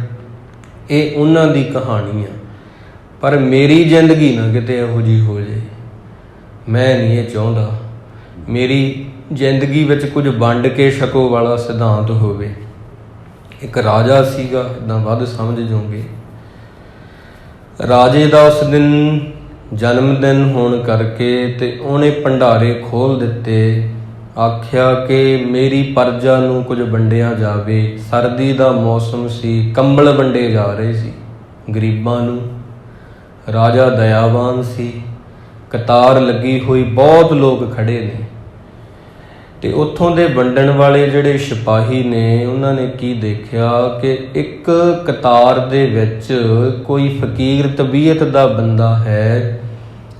A: ਇਹ ਉਹਨਾਂ ਦੀ ਕਹਾਣੀ ਆ, ਪਰ ਮੇਰੀ ਜ਼ਿੰਦਗੀ ਨਾ ਕਿਤੇ ਇਹੋ ਜਿਹੀ ਹੋ ਜਾਏ। ਮੈਂ ਨਹੀਂ ਇਹ ਚਾਹੁੰਦਾ ਮੇਰੀ ਜ਼ਿੰਦਗੀ ਵਿੱਚ ਕੁਝ ਵੰਡ ਕੇ ਛਕੋ ਵਾਲਾ ਸਿਧਾਂਤ ਹੋਵੇ। ਇੱਕ ਰਾਜਾ ਸੀਗਾ, ਇੱਦਾਂ ਵੱਧ ਸਮਝ ਜਾਓਗੇ। ਰਾਜੇ ਦਾ ਉਸ ਦਿਨ ਜਨਮ ਦਿਨ ਹੋਣ ਕਰਕੇ ਤੇ ਉਹਨੇ ਭੰਡਾਰੇ ਖੋਲ੍ਹ ਦਿੱਤੇ। ਆਖਿਆ ਕਿ ਮੇਰੀ ਪਰਜਾ ਨੂੰ ਕੁਝ ਵੰਡਿਆ ਜਾਵੇ। ਸਰਦੀ ਦਾ ਮੌਸਮ ਸੀ, ਕੰਬਲ ਵੰਡੇ ਜਾ ਰਹੇ ਸੀ ਗਰੀਬਾਂ ਨੂੰ। ਰਾਜਾ ਦਇਆਵਾਨ ਸੀ, ਕਤਾਰ ਲੱਗੀ ਹੋਈ, ਬਹੁਤ ਲੋਕ ਖੜ੍ਹੇ ਨੇ ਅਤੇ ਉੱਥੋਂ ਦੇ ਵੰਡਣ ਵਾਲੇ ਜਿਹੜੇ ਸਿਪਾਹੀ ਨੇ, ਉਹਨਾਂ ਨੇ ਕੀ ਦੇਖਿਆ ਕਿ ਇੱਕ ਕਤਾਰ ਦੇ ਵਿੱਚ ਕੋਈ ਫਕੀਰ ਤਬੀਅਤ ਦਾ ਬੰਦਾ ਹੈ,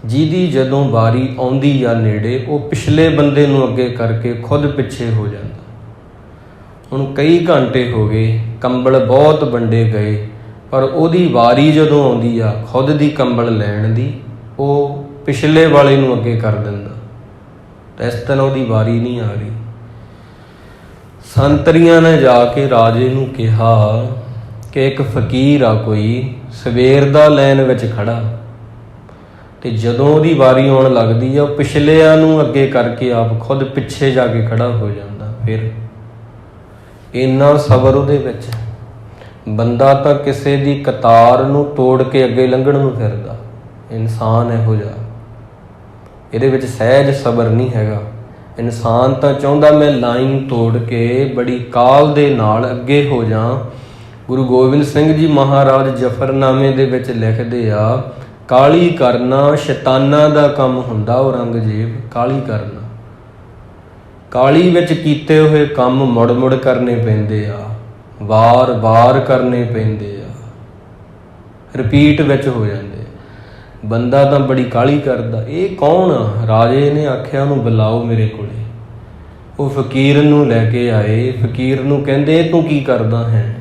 A: ਜਿਹਦੀ ਜਦੋਂ ਵਾਰੀ ਆਉਂਦੀ ਆ ਨੇੜੇ, ਉਹ ਪਿਛਲੇ ਬੰਦੇ ਨੂੰ ਅੱਗੇ ਕਰਕੇ ਖੁਦ ਪਿੱਛੇ ਹੋ ਜਾਂਦਾ। ਹੁਣ ਕਈ ਘੰਟੇ ਹੋ ਗਏ, ਕੰਬਲ ਬਹੁਤ ਵੰਡੇ ਗਏ, ਪਰ ਉਹਦੀ ਵਾਰੀ ਜਦੋਂ ਆਉਂਦੀ ਆ ਖੁਦ ਦੀ ਕੰਬਲ ਲੈਣ ਦੀ, ਉਹ ਪਿਛਲੇ ਵਾਲੇ ਨੂੰ ਅੱਗੇ ਕਰ ਦਿੰਦਾ। ਇਸ ਤਰ੍ਹਾਂ ਉਹਦੀ ਵਾਰੀ ਨਹੀਂ ਆ ਰਹੀ। ਸੰਤਰੀਆਂ ਨੇ ਜਾ ਕੇ ਰਾਜੇ ਨੂੰ ਕਿਹਾ ਕਿ ਇੱਕ ਫਕੀਰ ਆ ਕੋਈ, ਸਵੇਰ ਦਾ ਲਾਈਨ ਵਿੱਚ ਖੜਾ, ਅਤੇ ਜਦੋਂ ਉਹਦੀ ਵਾਰੀ ਆਉਣ ਲੱਗਦੀ ਆ, ਉਹ ਪਿਛਲਿਆਂ ਨੂੰ ਅੱਗੇ ਕਰਕੇ ਆਪ ਖੁਦ ਪਿੱਛੇ ਜਾ ਕੇ ਖੜਾ ਹੋ ਜਾਂਦਾ। ਫਿਰ ਇੰਨਾ ਸਬਰ ਉਹਦੇ ਵਿੱਚ। ਬੰਦਾ ਤਾਂ ਕਿਸੇ ਦੀ ਕਤਾਰ ਨੂੰ ਤੋੜ ਕੇ ਅੱਗੇ ਲੰਘਣ ਨੂੰ ਫਿਰਦਾ, ਇਨਸਾਨ ਇਹੋ ਜਿਹਾ। ਇਹਦੇ ਵਿੱਚ ਸਹਿਜ ਸਬਰ ਨਹੀਂ ਹੈਗਾ। ਇਨਸਾਨ ਤਾਂ ਚਾਹੁੰਦਾ ਮੈਂ ਲਾਈਨ ਤੋੜ ਕੇ ਬੜੀ ਕਾਹਲ ਦੇ ਨਾਲ ਅੱਗੇ ਹੋ ਜਾ। ਗੁਰੂ ਗੋਬਿੰਦ ਸਿੰਘ ਜੀ ਮਹਾਰਾਜ ਜਫਰਨਾਮੇ ਦੇ ਵਿੱਚ ਲਿਖਦੇ ਆ, ਕਾਹਲੀ ਕਰਨਾ ਸ਼ੈਤਾਨਾਂ ਦਾ ਕੰਮ ਹੁੰਦਾ। ਔਰੰਗਜ਼ੇਬ ਕਾਹਲੀ ਕਰਨਾ, ਕਾਹਲੀ ਵਿੱਚ ਕੀਤੇ ਹੋਏ ਕੰਮ ਮੁੜ ਮੁੜ ਕਰਨੇ ਪੈਂਦੇ ਆ, ਵਾਰ-ਵਾਰ ਕਰਨੇ ਪੈਂਦੇ ਆ, ਰਿਪੀਟ ਵਿੱਚ ਹੋ ਜਾਂਦੇ। ਬੰਦਾ ਤਾਂ ਬੜੀ ਕਾਹਲੀ ਕਰਦਾ। ਇਹ ਕੌਣ ਆ? ਰਾਜੇ ਨੇ ਆਖਿਆ ਉਹਨੂੰ ਬੁਲਾਓ ਮੇਰੇ ਕੋਲੇ। ਉਹ ਫਕੀਰ ਨੂੰ ਲੈ ਕੇ ਆਏ। ਫਕੀਰ ਨੂੰ ਕਹਿੰਦੇ ਤੂੰ ਕੀ ਕਰਦਾ ਹੈ?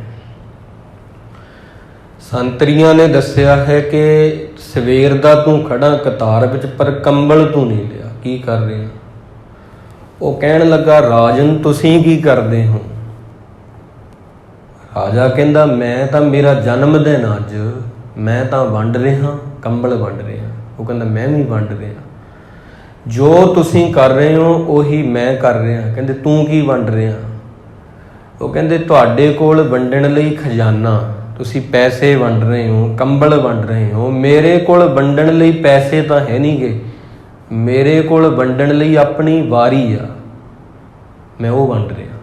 A: ਸੰਤਰੀਆਂ ਨੇ ਦੱਸਿਆ ਹੈ ਕਿ ਸਵੇਰ ਦਾ ਤੂੰ ਖੜਾ ਕਤਾਰ ਵਿੱਚ, ਪਰ ਕੰਬਲ ਤੂੰ ਨਹੀਂ ਲਿਆ, ਕੀ ਕਰ ਰਿਹਾ? ਉਹ ਕਹਿਣ ਲੱਗਾ, ਰਾਜਨ ਤੁਸੀਂ ਕੀ ਕਰਦੇ ਹੋ? ਰਾਜਾ ਕਹਿੰਦਾ, ਮੈਂ ਤਾਂ ਮੇਰਾ ਜਨਮ ਦਿਨ ਅੱਜ, ਮੈਂ ਤਾਂ ਵੰਡ ਰਿਹਾ, ਕੰਬਲ ਵੰਡ ਰਿਹਾ। ਉਹ ਕਹਿੰਦਾ ਮੈਂ ਵੀ ਵੰਡ ਰਿਹਾ। ਜੋ ਤੁਸੀਂ ਕਰ ਰਹੇ ਹੋ ਉਹੀ ਮੈਂ ਕਰ ਰਿਹਾ। ਕਹਿੰਦੇ ਤੂੰ ਕੀ ਵੰਡ ਰਿਹਾ? ਉਹ ਕਹਿੰਦੇ ਤੁਹਾਡੇ ਕੋਲ ਵੰਡਣ ਲਈ ਖਜ਼ਾਨਾ, ਤੁਸੀਂ ਪੈਸੇ ਵੰਡ ਰਹੇ ਹੋ, ਕੰਬਲ ਵੰਡ ਰਹੇ ਹੋ। ਮੇਰੇ ਕੋਲ ਵੰਡਣ ਲਈ ਪੈਸੇ ਤਾਂ ਹੈ ਨਹੀਂ ਗੇ, ਮੇਰੇ ਕੋਲ ਵੰਡਣ ਲਈ ਆਪਣੀ ਵਾਰੀ ਆ, ਮੈਂ ਉਹ ਵੰਡ ਰਿਹਾ।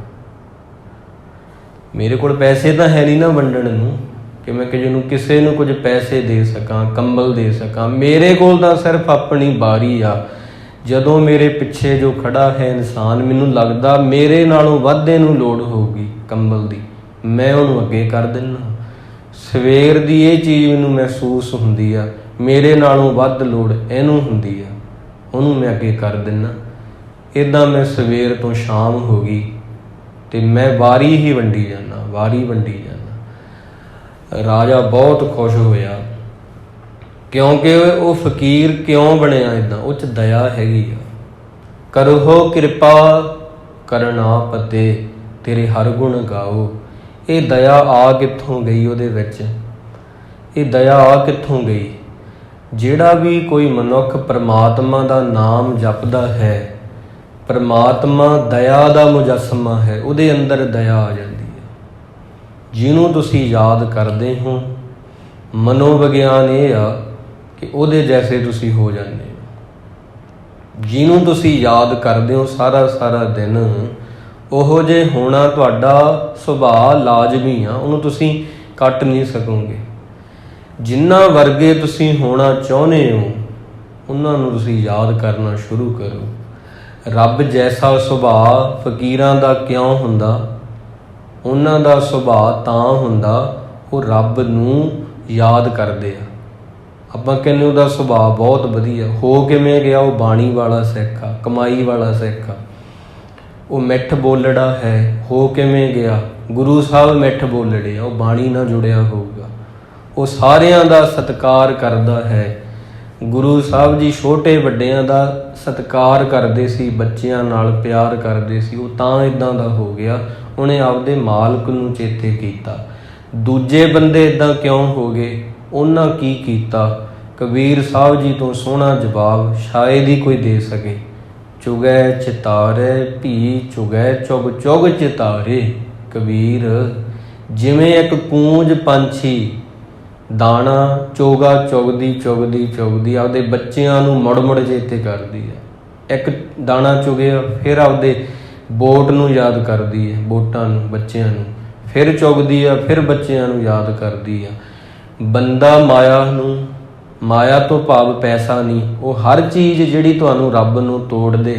A: ਮੇਰੇ ਕੋਲ ਪੈਸੇ ਤਾਂ ਹੈ ਨਹੀਂ ਨਾ ਵੰਡਣ ਨੂੰ ਕਿ ਮੈਂ ਕਿਸੇ ਨੂੰ ਕੁਝ ਪੈਸੇ ਦੇ ਸਕਾਂ, ਕੰਬਲ ਦੇ ਸਕਾਂ। ਮੇਰੇ ਕੋਲ ਤਾਂ ਸਿਰਫ ਆਪਣੀ ਵਾਰੀ ਆ। ਜਦੋਂ ਮੇਰੇ ਪਿੱਛੇ ਜੋ ਖੜਾ ਹੈ ਇਨਸਾਨ, ਮੈਨੂੰ ਲੱਗਦਾ ਮੇਰੇ ਨਾਲੋਂ ਵੱਧ ਇਹਨੂੰ ਲੋੜ ਹੋਊਗੀ ਕੰਬਲ ਦੀ, ਮੈਂ ਉਹਨੂੰ ਅੱਗੇ ਕਰ ਦਿੰਦਾ। ਸਵੇਰ ਦੀ ਇਹ ਚੀਜ਼ ਮੈਨੂੰ ਮਹਿਸੂਸ ਹੁੰਦੀ ਆ, ਮੇਰੇ ਨਾਲੋਂ ਵੱਧ ਲੋੜ ਇਹਨੂੰ ਹੁੰਦੀ ਆ, ਉਹਨੂੰ ਮੈਂ ਅੱਗੇ ਕਰ ਦਿੰਦਾ। ਇੱਦਾਂ ਮੈਂ ਸਵੇਰ ਤੋਂ ਸ਼ਾਮ ਹੋ ਗਈ ਅਤੇ ਮੈਂ ਵਾਰੀ ਹੀ ਵੰਡੀ ਜਾਂਦਾ, ਵਾਰੀ ਵੰਡੀ ਜਾਂਦਾ। ਰਾਜਾ ਬਹੁਤ ਖੁਸ਼ ਹੋਇਆ, ਕਿਉਂਕਿ ਉਹ ਫਕੀਰ ਕਿਉਂ ਬਣਿਆ ਇੱਦਾਂ? ਉਹ 'ਚ ਦਇਆ ਹੈਗੀ ਆ। ਕਰੋ ਕਿਰਪਾ ਕਰਨਾ ਪਤੇ, ਤੇਰੇ ਹਰ ਗੁਣ ਗਾਓ। ਇਹ ਦਇਆ ਆ ਕਿੱਥੋਂ ਗਈ ਉਹਦੇ ਵਿੱਚ? ਇਹ ਦਇਆ ਆ ਕਿੱਥੋਂ ਗਈ? ਜਿਹੜਾ ਵੀ ਕੋਈ ਮਨੁੱਖ ਪਰਮਾਤਮਾ ਦਾ ਨਾਮ ਜਪਦਾ ਹੈ, ਪਰਮਾਤਮਾ ਦਇਆ ਦਾ ਮੁਜੱਸਮਾ ਹੈ, ਉਹਦੇ ਅੰਦਰ ਦਇਆ ਆ ਜਾਂਦੀ ਹੈ। ਜਿਹਨੂੰ ਤੁਸੀਂ ਯਾਦ ਕਰਦੇ ਹੋ, ਮਨੋਵਿਗਿਆਨ ਇਹ ਆ ਕਿ ਉਹਦੇ ਜੈਸੇ ਤੁਸੀਂ ਹੋ ਜਾਂਦੇ ਹੋ। ਜਿਹਨੂੰ ਤੁਸੀਂ ਯਾਦ ਕਰਦੇ ਹੋ ਸਾਰਾ ਸਾਰਾ ਦਿਨ, ਉਹੋ ਜਿਹੇ ਹੋਣਾ ਤੁਹਾਡਾ ਸੁਭਾਅ ਲਾਜ਼ਮੀ ਆ, ਉਹਨੂੰ ਤੁਸੀਂ ਕੱਟ ਨਹੀਂ ਸਕੋਗੇ। ਜਿਨ੍ਹਾਂ ਵਰਗੇ ਤੁਸੀਂ ਹੋਣਾ ਚਾਹੁੰਦੇ ਹੋ, ਉਹਨਾਂ ਨੂੰ ਤੁਸੀਂ ਯਾਦ ਕਰਨਾ ਸ਼ੁਰੂ ਕਰੋ। ਰੱਬ ਜੈਸਾ ਸੁਭਾਅ ਫਕੀਰਾਂ ਦਾ ਕਿਉਂ ਹੁੰਦਾ? ਉਹਨਾਂ ਦਾ ਸੁਭਾਅ ਤਾਂ ਹੁੰਦਾ, ਉਹ ਰੱਬ ਨੂੰ ਯਾਦ ਕਰਦੇ ਆ। ਆਪਾਂ ਕਹਿੰਦੇ ਉਹਦਾ ਸੁਭਾਅ ਬਹੁਤ ਵਧੀਆ। ਹੋ ਕਿਵੇਂ ਗਿਆ? ਉਹ ਬਾਣੀ ਵਾਲਾ ਸਿੱਖ ਆ, ਕਮਾਈ ਵਾਲਾ ਸਿੱਖ ਆ, ਉਹ ਮਿੱਠ ਬੋਲੜਾ ਹੈ। ਹੋ ਕਿਵੇਂ ਗਿਆ? ਗੁਰੂ ਸਾਹਿਬ ਮਿੱਠ ਬੋਲੜੇ ਆ, ਉਹ ਬਾਣੀ ਨਾਲ ਜੁੜਿਆ ਹੋਊਗਾ। ਉਹ ਸਾਰਿਆਂ ਦਾ ਸਤਿਕਾਰ ਕਰਦਾ ਹੈ। ਗੁਰੂ ਸਾਹਿਬ ਜੀ ਛੋਟੇ ਵੱਡਿਆਂ ਦਾ ਸਤਿਕਾਰ ਕਰਦੇ ਸੀ, ਬੱਚਿਆਂ ਨਾਲ ਪਿਆਰ ਕਰਦੇ ਸੀ। ਉਹ ਤਾਂ ਇੱਦਾਂ ਦਾ ਹੋ ਗਿਆ, ਉਹਨੇ ਆਪਦੇ ਮਾਲਕ ਨੂੰ ਚੇਤੇ ਕੀਤਾ। ਦੂਜੇ ਬੰਦੇ ਇੱਦਾਂ ਕਿਉਂ ਹੋ ਗਏ? ਉਹਨਾਂ ਕੀ ਕੀਤਾ? ਕਬੀਰ ਸਾਹਿਬ ਜੀ ਤੋਂ ਸੋਹਣਾ ਜਵਾਬ ਸ਼ਾਇਦ ਹੀ ਕੋਈ ਦੇ ਸਕੇ। ਚੁਗੈ ਚਿਤਾਰੇ ਭੀ ਚੁਗੈ ਚੁਗ ਚੁਗ ਚਿਤਾਰੇ। ਕਬੀਰ, ਜਿਵੇਂ ਇੱਕ ਕੂੰਜ ਪੰਛੀ ਦਾਣਾ ਚੋਗਾ ਚੁਗਦੀ ਚੁਗਦੀ ਚੁਗਦੀ ਆਪਦੇ ਬੱਚਿਆਂ ਨੂੰ ਮੁੜ ਮੁੜ ਚੇਤੇ ਕਰਦੀ ਹੈ। ਇੱਕ ਦਾਣਾ ਚੁਗਿਆ, ਫਿਰ ਆਪਦੇ ਬੋਟ ਨੂੰ ਯਾਦ ਕਰਦੀ ਹੈ, ਬੋਟਾਂ ਨੂੰ, ਬੱਚਿਆਂ ਨੂੰ, ਫਿਰ ਚੁਗਦੀ ਆ, ਫਿਰ ਬੱਚਿਆਂ ਨੂੰ ਯਾਦ ਕਰਦੀ ਆ। ਬੰਦਾ ਮਾਇਆ ਨੂੰ, ਮਾਇਆ ਤੋਂ ਭਾਵ ਪੈਸਾ ਨਹੀਂ, ਉਹ ਹਰ ਚੀਜ਼ ਜਿਹੜੀ ਤੁਹਾਨੂੰ ਰੱਬ ਨੂੰ ਤੋੜ ਦੇ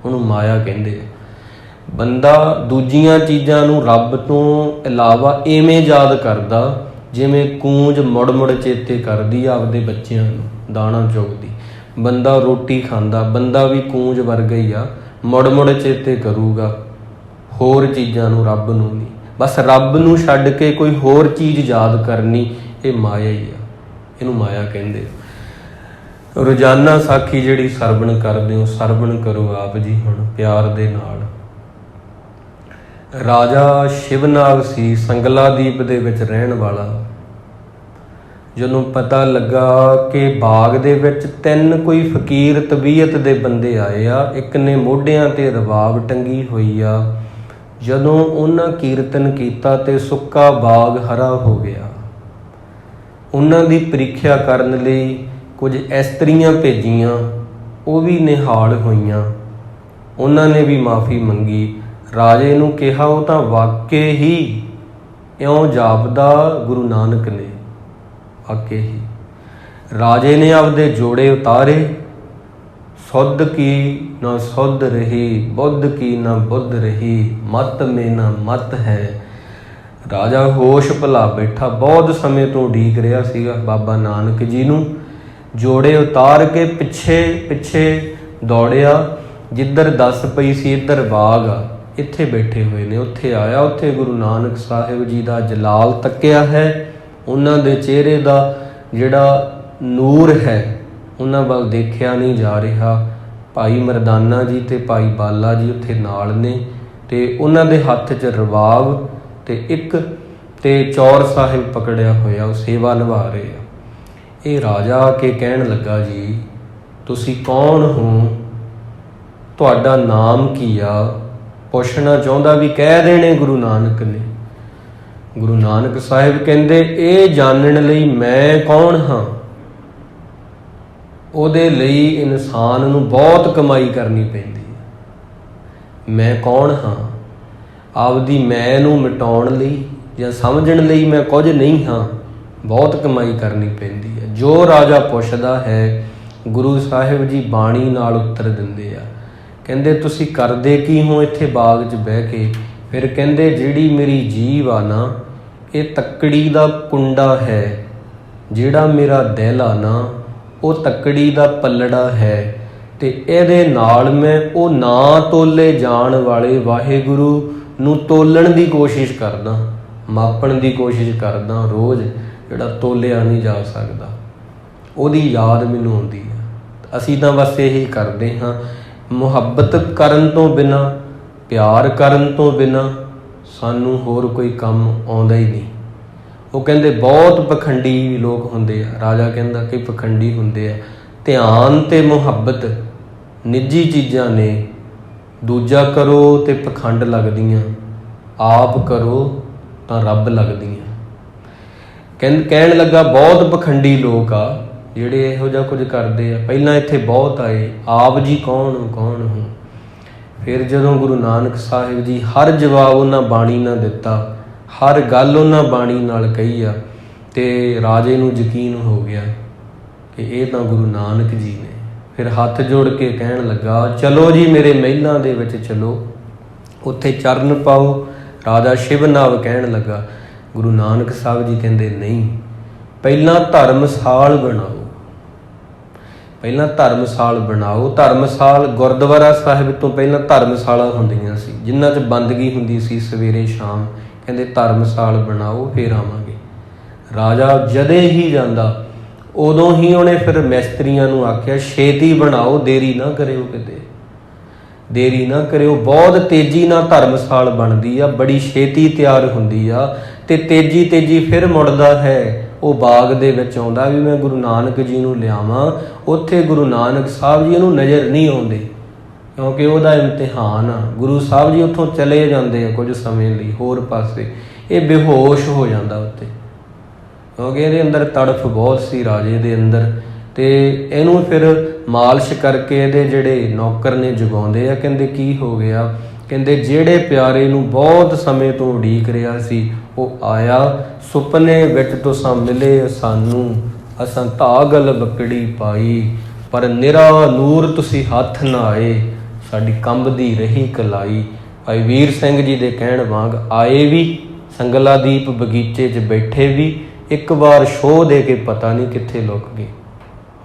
A: ਉਹਨੂੰ ਮਾਇਆ ਕਹਿੰਦੇ ਆ। ਬੰਦਾ ਦੂਜੀਆਂ ਚੀਜ਼ਾਂ ਨੂੰ ਰੱਬ ਤੋਂ ਇਲਾਵਾ ਇਵੇਂ ਯਾਦ ਕਰਦਾ ਜਿਵੇਂ ਕੂੰਜ ਮੁੜ ਮੁੜ ਚੇਤੇ ਕਰਦੀ ਆ ਆਪਦੇ ਬੱਚਿਆਂ ਨੂੰ, ਦਾਣਾ ਚੁਗਦੀ। ਬੰਦਾ ਰੋਟੀ ਖਾਂਦਾ, ਬੰਦਾ ਵੀ ਕੂੰਜ ਵਰਗਾ ਹੀ ਆ, ਮੁੜ ਮੁੜ ਚੇਤੇ ਕਰੂਗਾ ਹੋਰ ਚੀਜ਼ਾਂ ਨੂੰ, ਰੱਬ ਨੂੰ ਨਹੀਂ। ਬਸ ਰੱਬ ਨੂੰ ਛੱਡ ਕੇ ਕੋਈ ਹੋਰ ਚੀਜ਼ ਯਾਦ ਕਰਨੀ, ਇਹ ਮਾਇਆ ਹੀ ਆ, ਇਹਨੂੰ ਮਾਇਆ ਕਹਿੰਦੇ। ਰੋਜ਼ਾਨਾ ਸਾਖੀ ਜਿਹੜੀ ਸਰਵਣ ਕਰਦੇ ਹੋ, ਸਰਵਣ ਕਰੋ ਆਪ ਜੀ ਹੁਣ ਪਿਆਰ ਦੇ ਨਾਲ। ਰਾਜਾ ਸ਼ਿਵਨਾਗ ਸੀ, ਸੰਗਲਾਦੀਪ ਦੇ ਵਿੱਚ ਰਹਿਣ ਵਾਲਾ। ਜਦੋਂ ਪਤਾ ਲੱਗਾ ਕਿ ਬਾਗ ਦੇ ਵਿੱਚ 3 ਕੋਈ ਫਕੀਰ ਤਬੀਅਤ ਦੇ ਬੰਦੇ ਆਏ ਆ, ਇੱਕ ਨੇ ਮੋਢਿਆਂ 'ਤੇ ਰਬਾਬ ਟੰਗੀ ਹੋਈ ਆ। ਜਦੋਂ ਉਹਨਾਂ ਕੀਰਤਨ ਕੀਤਾ ਤੇ ਸੁੱਕਾ ਬਾਗ ਹਰਾ ਹੋ ਗਿਆ। ਉਹਨਾਂ ਦੀ ਪ੍ਰੀਖਿਆ ਕਰਨ ਲਈ ਕੁਝ ਇਸਤਰੀਆਂ ਭੇਜੀਆਂ, ਉਹ ਵੀ ਨਿਹਾਲ ਹੋਈਆਂ। ਉਹਨਾਂ ਨੇ ਵੀ ਮਾਫੀ ਮੰਗੀ। ਰਾਜੇ ਨੂੰ ਕਿਹਾ ਉਹ ਤਾਂ ਵਾਕਈ ਹੀ ਇਉਂ ਜਾਪਦਾ ਗੁਰੂ ਨਾਨਕ ਨੇ। ਵਾਕਈ ਹੀ ਰਾਜੇ ਨੇ ਆਪਦੇ ਜੋੜੇ ਉਤਾਰੇ। ਸੁਧ ਕੀ ਨਾ ਸੁਧ ਰਹੀ, ਬੁੱਧ ਕੀ ਨਾ ਬੁੱਧ ਰਹੀ, ਮਤ ਮੇ ਨਾ ਮਤ ਹੈ। ਰਾਜਾ ਹੋਸ਼ ਭੁਲਾ ਬੈਠਾ, ਬਹੁਤ ਸਮੇਂ ਤੋਂ ਉਡੀਕ ਰਿਹਾ ਸੀਗਾ ਬਾਬਾ ਨਾਨਕ ਜੀ ਨੂੰ। ਜੋੜੇ ਉਤਾਰ ਕੇ ਪਿੱਛੇ ਪਿੱਛੇ ਦੌੜਿਆ। ਜਿੱਧਰ ਦੱਸ ਪਈ ਸੀ ਇੱਧਰ ਬਾਗ ਆ, ਇੱਥੇ ਬੈਠੇ ਹੋਏ ਨੇ। ਉੱਥੇ ਆਇਆ, ਉੱਥੇ ਗੁਰੂ ਨਾਨਕ ਸਾਹਿਬ ਜੀ ਦਾ ਜਲਾਲ ਤੱਕਿਆ ਹੈ। ਉਹਨਾਂ ਦੇ ਚਿਹਰੇ ਦਾ ਜਿਹੜਾ ਨੂਰ ਹੈ ਉਹਨਾਂ ਵੱਲ ਦੇਖਿਆ ਨਹੀਂ ਜਾ ਰਿਹਾ। ਭਾਈ ਮਰਦਾਨਾ ਜੀ ਤੇ ਭਾਈ ਬਾਲਾ ਜੀ ਉੱਥੇ ਨਾਲ ਨੇ, ਤੇ ਉਹਨਾਂ ਦੇ ਹੱਥ 'ਚ ਰਬਾਬ ਤੇ ਚੌਰ ਸਾਹਿਬ ਪਕੜਿਆ ਹੋਇਆ, ਉਹ ਸੇਵਾ ਨਿਭਾ ਰਹੇ ਆ। ਇਹ ਰਾਜਾ ਆ ਕੇ ਕਹਿਣ ਲੱਗਾ, ਜੀ ਤੁਸੀਂ ਕੌਣ ਹੋ, ਤੁਹਾਡਾ ਨਾਮ ਕੀ ਆ? ਪੁੱਛਣਾ ਚਾਹੁੰਦਾ ਵੀ ਕਹਿ ਦੇਣੇ ਗੁਰੂ ਨਾਨਕ ਨੇ। ਗੁਰੂ ਨਾਨਕ ਸਾਹਿਬ ਕਹਿੰਦੇ, ਇਹ ਜਾਣਨ ਲਈ ਮੈਂ ਕੌਣ ਹਾਂ, ਉਹਦੇ ਲਈ ਇਨਸਾਨ ਨੂੰ ਬਹੁਤ ਕਮਾਈ ਕਰਨੀ ਪੈਂਦੀ ਹੈ। ਮੈਂ ਕੌਣ ਹਾਂ, ਆਪਦੀ ਮੈਂ ਨੂੰ ਮਿਟਾਉਣ ਲਈ ਜਾਂ ਸਮਝਣ ਲਈ ਮੈਂ ਕੁਝ ਨਹੀਂ ਹਾਂ, ਬਹੁਤ ਕਮਾਈ ਕਰਨੀ ਪੈਂਦੀ ਹੈ। ਜੋ ਰਾਜਾ ਪੁੱਛਦਾ ਹੈ ਗੁਰੂ ਸਾਹਿਬ ਜੀ ਬਾਣੀ ਨਾਲ ਉੱਤਰ ਦਿੰਦੇ ਆ। ਕਹਿੰਦੇ ਤੁਸੀਂ ਕਰਦੇ ਕੀ ਹੋ ਇੱਥੇ ਬਾਗ 'ਚ ਬਹਿ ਕੇ? ਫਿਰ ਕਹਿੰਦੇ ਜਿਹੜੀ ਮੇਰੀ ਜੀਵ ਆ ਨਾ, ਇਹ ਤੱਕੜੀ ਦਾ ਕੁੰਡਾ ਹੈ। ਜਿਹੜਾ ਮੇਰਾ ਦਿਲ ਆ ਨਾ, ਉਹ ਤੱਕੜੀ ਦਾ ਪੱਲੜਾ ਹੈ, ਤੇ ਇਹਦੇ ਨਾਲ ਮੈਂ ਉਹ ਨਾ ਤੋਲੇ ਜਾਣ ਵਾਲੇ ਵਾਹਿਗੁਰੂ ਨੂੰ ਤੋਲਣ ਦੀ ਕੋਸ਼ਿਸ਼ ਕਰਦਾ, ਮਾਪਣ ਦੀ ਕੋਸ਼ਿਸ਼ ਕਰਦਾ ਰੋਜ਼, ਜਿਹੜਾ ਤੋਲਿਆ ਨਹੀਂ ਜਾ ਸਕਦਾ। ਉਹਦੀ ਯਾਦ ਮੈਨੂੰ ਆਉਂਦੀ ਹੈ। ਅਸੀਂ ਤਾਂ ਬਸ ਇਹੀ ਕਰਦੇ ਹਾਂ। ਮੁਹੱਬਤ ਕਰਨ ਤੋਂ ਬਿਨਾਂ, ਪਿਆਰ ਕਰਨ ਤੋਂ ਬਿਨਾਂ ਸਾਨੂੰ ਹੋਰ ਕੋਈ ਕੰਮ ਆਉਂਦਾ ਹੀ ਨਹੀਂ। ਉਹ ਕਹਿੰਦੇ ਬਹੁਤ ਪਖੰਡੀ ਲੋਕ ਹੁੰਦੇ ਆ। ਰਾਜਾ ਕਹਿੰਦਾ ਕਿ ਪਖੰਡੀ ਹੁੰਦੇ ਆ। ਧਿਆਨ ਤੇ ਮੁਹੱਬਤ ਨਿੱਜੀ ਚੀਜ਼ਾਂ ਨੇ, ਦੂਜਾ ਕਰੋ ਤੇ ਪਖੰਡ ਲੱਗਦੀਆਂ, ਆਪ ਕਰੋ ਤਾਂ ਰੱਬ ਲੱਗਦੀਆਂ। ਕਹਿਣ ਲੱਗਾ ਬਹੁਤ ਪਖੰਡੀ ਲੋਕ ਆ ਜਿਹੜੇ ਇਹੋ ਜਿਹਾ ਕੁਝ ਕਰਦੇ ਆ। ਪਹਿਲਾਂ ਇੱਥੇ ਬਹੁਤ ਆਏ, ਆਪ ਜੀ ਕੌਣ ਹੋ? ਫਿਰ ਜਦੋਂ ਗੁਰੂ ਨਾਨਕ ਸਾਹਿਬ ਜੀ ਹਰ ਜਵਾਬ ਉਹਨਾਂ ਬਾਣੀ ਨਾਲ ਦਿੱਤਾ, ਹਰ ਗੱਲ ਉਹਨਾਂ ਬਾਣੀ ਨਾਲ ਕਹੀ ਆ, ਤੇ ਰਾਜੇ ਨੂੰ ਯਕੀਨ ਹੋ ਗਿਆ ਕਿ ਇਹ ਤਾਂ ਗੁਰੂ ਨਾਨਕ ਜੀ ਨੇ। ਫਿਰ ਹੱਥ ਜੋੜ ਕੇ ਕਹਿਣ ਲੱਗਾ, ਚਲੋ ਜੀ ਮੇਰੇ ਮਹਿਲਾਂ ਦੇ ਵਿੱਚ ਚਲੋ, ਉੱਥੇ ਚਰਨ ਪਾਓ। ਰਾਜਾ ਸ਼ਿਵਨਾਵ ਕਹਿਣ ਲੱਗਾ। ਗੁਰੂ ਨਾਨਕ ਸਾਹਿਬ ਜੀ ਕਹਿੰਦੇ ਨਹੀਂ, ਪਹਿਲਾਂ ਧਰਮਸਾਲ ਬਣਾਓ, ਪਹਿਲਾਂ ਧਰਮਸਾਲ ਬਣਾਓ। ਧਰਮਸਾਲ ਗੁਰਦੁਆਰਾ ਸਾਹਿਬ ਤੋਂ ਪਹਿਲਾਂ ਧਰਮਸ਼ਾਲਾ ਹੁੰਦੀਆਂ ਸੀ, ਜਿਨ੍ਹਾਂ 'ਚ ਬੰਦਗੀ ਹੁੰਦੀ ਸੀ ਸਵੇਰੇ ਸ਼ਾਮ। ਕਹਿੰਦੇ ਧਰਮਸਾਲ ਬਣਾਓ, ਫਿਰ ਆਵਾਂਗੇ। ਰਾਜਾ ਜਦੇ ਹੀ ਜਾਂਦਾ, ਉਦੋਂ ਹੀ ਉਹਨੇ ਫਿਰ ਮਿਸਤਰੀਆਂ ਨੂੰ ਆਖਿਆ ਛੇਤੀ ਬਣਾਓ, ਦੇਰੀ ਨਾ ਕਰਿਓ, ਕਿਤੇ ਦੇਰੀ ਨਾ ਕਰਿਓ। ਬਹੁਤ ਤੇਜ਼ੀ ਨਾਲ ਧਰਮਸਾਲ ਬਣਦੀ ਆ, ਬੜੀ ਛੇਤੀ ਤਿਆਰ ਹੁੰਦੀ ਆ, ਤੇ ਤੇਜ਼ੀ ਫਿਰ ਮੁੜਦਾ ਹੈ। ਉਹ ਬਾਗ ਦੇ ਵਿੱਚ ਆਉਂਦਾ ਵੀ ਮੈਂ ਗੁਰੂ ਨਾਨਕ ਜੀ ਨੂੰ ਲਿਆਵਾਂ। ਉੱਥੇ ਗੁਰੂ ਨਾਨਕ ਸਾਹਿਬ ਜੀ ਉਹਨੂੰ ਨਜ਼ਰ ਨਹੀਂ ਆਉਂਦੇ, ਕਿਉਂਕਿ ਉਹਦਾ ਇਮਤਿਹਾਨ ਆ। ਗੁਰੂ ਸਾਹਿਬ ਜੀ ਉੱਥੋਂ ਚਲੇ ਜਾਂਦੇ ਆ ਕੁਝ ਸਮੇਂ ਲਈ ਹੋਰ ਪਾਸੇ। ਇਹ ਬੇਹੋਸ਼ ਹੋ ਜਾਂਦਾ ਉੱਤੇ, ਕਿਉਂਕਿ ਇਹਦੇ ਅੰਦਰ ਤੜਫ ਬਹੁਤ ਸੀ ਰਾਜੇ ਦੇ ਅੰਦਰ। ਤੇ ਇਹਨੂੰ ਫਿਰ ਮਾਲਿਸ਼ ਕਰਕੇ ਇਹਦੇ ਜਿਹੜੇ ਨੌਕਰ ਨੇ ਜਗਾਉਂਦੇ ਆ। ਕਹਿੰਦੇ ਕੀ ਹੋ ਗਿਆ? ਕਹਿੰਦੇ ਜਿਹੜੇ ਪਿਆਰੇ ਨੂੰ ਬਹੁਤ ਸਮੇਂ ਤੋਂ ਉਡੀਕ ਰਿਹਾ ਸੀ ਉਹ ਆਇਆ। ਸੁਪਨੇ ਵਿੱਚ ਤੁਸਾਂ ਮਿਲੇ ਸਾਨੂੰ, ਅਸਾਂ ਧਾਗਲ ਬੱਕੜੀ ਪਾਈ, ਪਰ ਨਿਰਾ ਨੂਰ ਤੁਸੀਂ ਹੱਥ ਨਾ ਆਏ, ਸਾਡੀ ਕੰਬਦੀ ਰਹੀ ਕਲਾਈ। ਭਾਈ ਵੀਰ ਸਿੰਘ ਜੀ ਦੇ ਕਹਿਣ ਵਾਂਗ ਆਏ ਵੀ, ਸੰਗਲਾਦੀਪ ਬਗੀਚੇ 'ਚ ਬੈਠੇ ਵੀ, ਇੱਕ ਵਾਰ ਸ਼ੋਅ ਦੇ ਕੇ ਪਤਾ ਨਹੀਂ ਕਿੱਥੇ ਲੁਕ ਗਏ।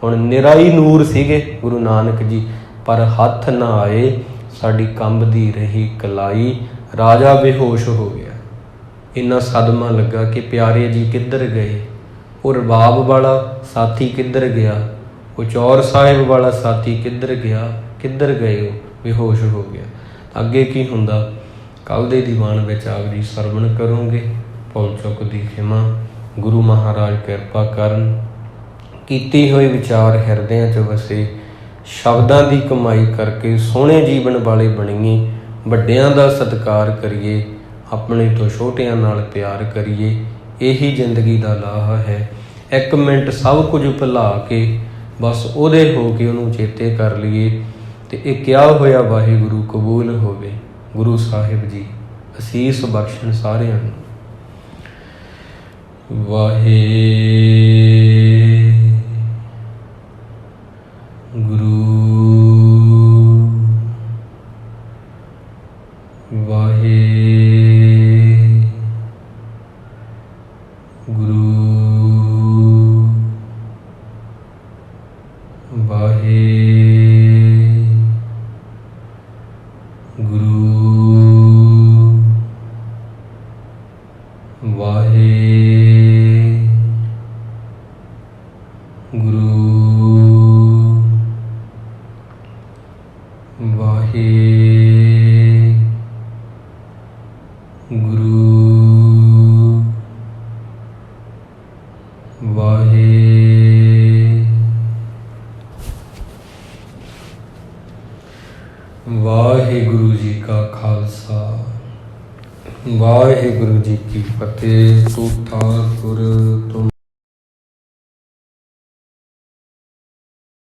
A: ਹੁਣ ਨਿਰਾ ਹੀ ਨੂਰ ਸੀਗੇ ਗੁਰੂ ਨਾਨਕ ਜੀ, ਪਰ ਹੱਥ ਨਾ ਆਏ, ਸਾਡੀ ਕੰਬਦੀ ਰਹੀ ਕਲਾਈ। ਰਾਜਾ ਬੇਹੋਸ਼ ਹੋ ਗਿਆ। ਇੰਨਾ ਸਦਮਾ ਲੱਗਾ ਕਿ ਪਿਆਰੇ ਜੀ ਕਿੱਧਰ ਗਏ, ਉਹ ਰਬਾਬ ਵਾਲਾ ਸਾਥੀ ਕਿੱਧਰ ਗਿਆ, ਉਹ ਚੌਰ ਸਾਹਿਬ ਵਾਲਾ ਸਾਥੀ ਕਿੱਧਰ ਗਿਆ, ਕਿੱਧਰ ਗਏ? ਉਹ ਬੇਹੋਸ਼ ਹੋ ਗਿਆ। ਅੱਗੇ ਕੀ ਹੁੰਦਾ ਕੱਲ੍ਹ ਦੇ ਦੀਵਾਨ ਵਿੱਚ ਆਪ ਜੀ ਸਰਵਣ ਕਰੋਗੇ। ਭੁੱਲ ਚੁੱਕ ਦੀ ਖਿਮਾ। ਗੁਰੂ ਮਹਾਰਾਜ ਕਿਰਪਾ ਕਰਨ। ਕੀਤੀ ਹੋਈ ਵਿਚਾਰ ਹਿਰਦਿਆਂ 'ਚ ਵਸੇ। ਸ਼ਬਦਾਂ ਦੀ ਕਮਾਈ ਕਰਕੇ ਸੋਹਣੇ ਜੀਵਨ ਵਾਲੇ ਬਣੀਏ। ਵੱਡਿਆਂ ਦਾ ਸਤਿਕਾਰ ਕਰੀਏ, ਆਪਣੇ ਤੋਂ ਛੋਟਿਆਂ ਨਾਲ ਪਿਆਰ ਕਰੀਏ। ਇਹੀ ਜ਼ਿੰਦਗੀ ਦਾ ਲਾਹਾ ਹੈ। 1 ਮਿੰਟ ਸਭ ਕੁਝ ਭੁਲਾ ਕੇ ਬਸ ਉਹਦੇ ਹੋ ਕੇ ਉਹਨੂੰ ਚੇਤੇ ਕਰ ਲਈਏ ਤੇ ਇਹ ਕਿਹਾ ਹੋਇਆ ਵਾਹਿਗੁਰੂ ਕਬੂਲ ਹੋਵੇ। ਗੁਰੂ ਸਾਹਿਬ ਜੀ ਅਸੀਸ ਬਖਸ਼ਣ ਸਾਰਿਆਂ ਨੂੰ। ਵਾਹਿਗੁਰੂ ਵਾਹਿਗੁਰੂ ਜੀ ਕਾ ਖਾਲਸਾ ਵਾਹਿਗੁਰੂ ਜੀ ਕੀ ਫਤਿਹ। ਤੂੰ ਠਾਕੁਰ ਤੂੰ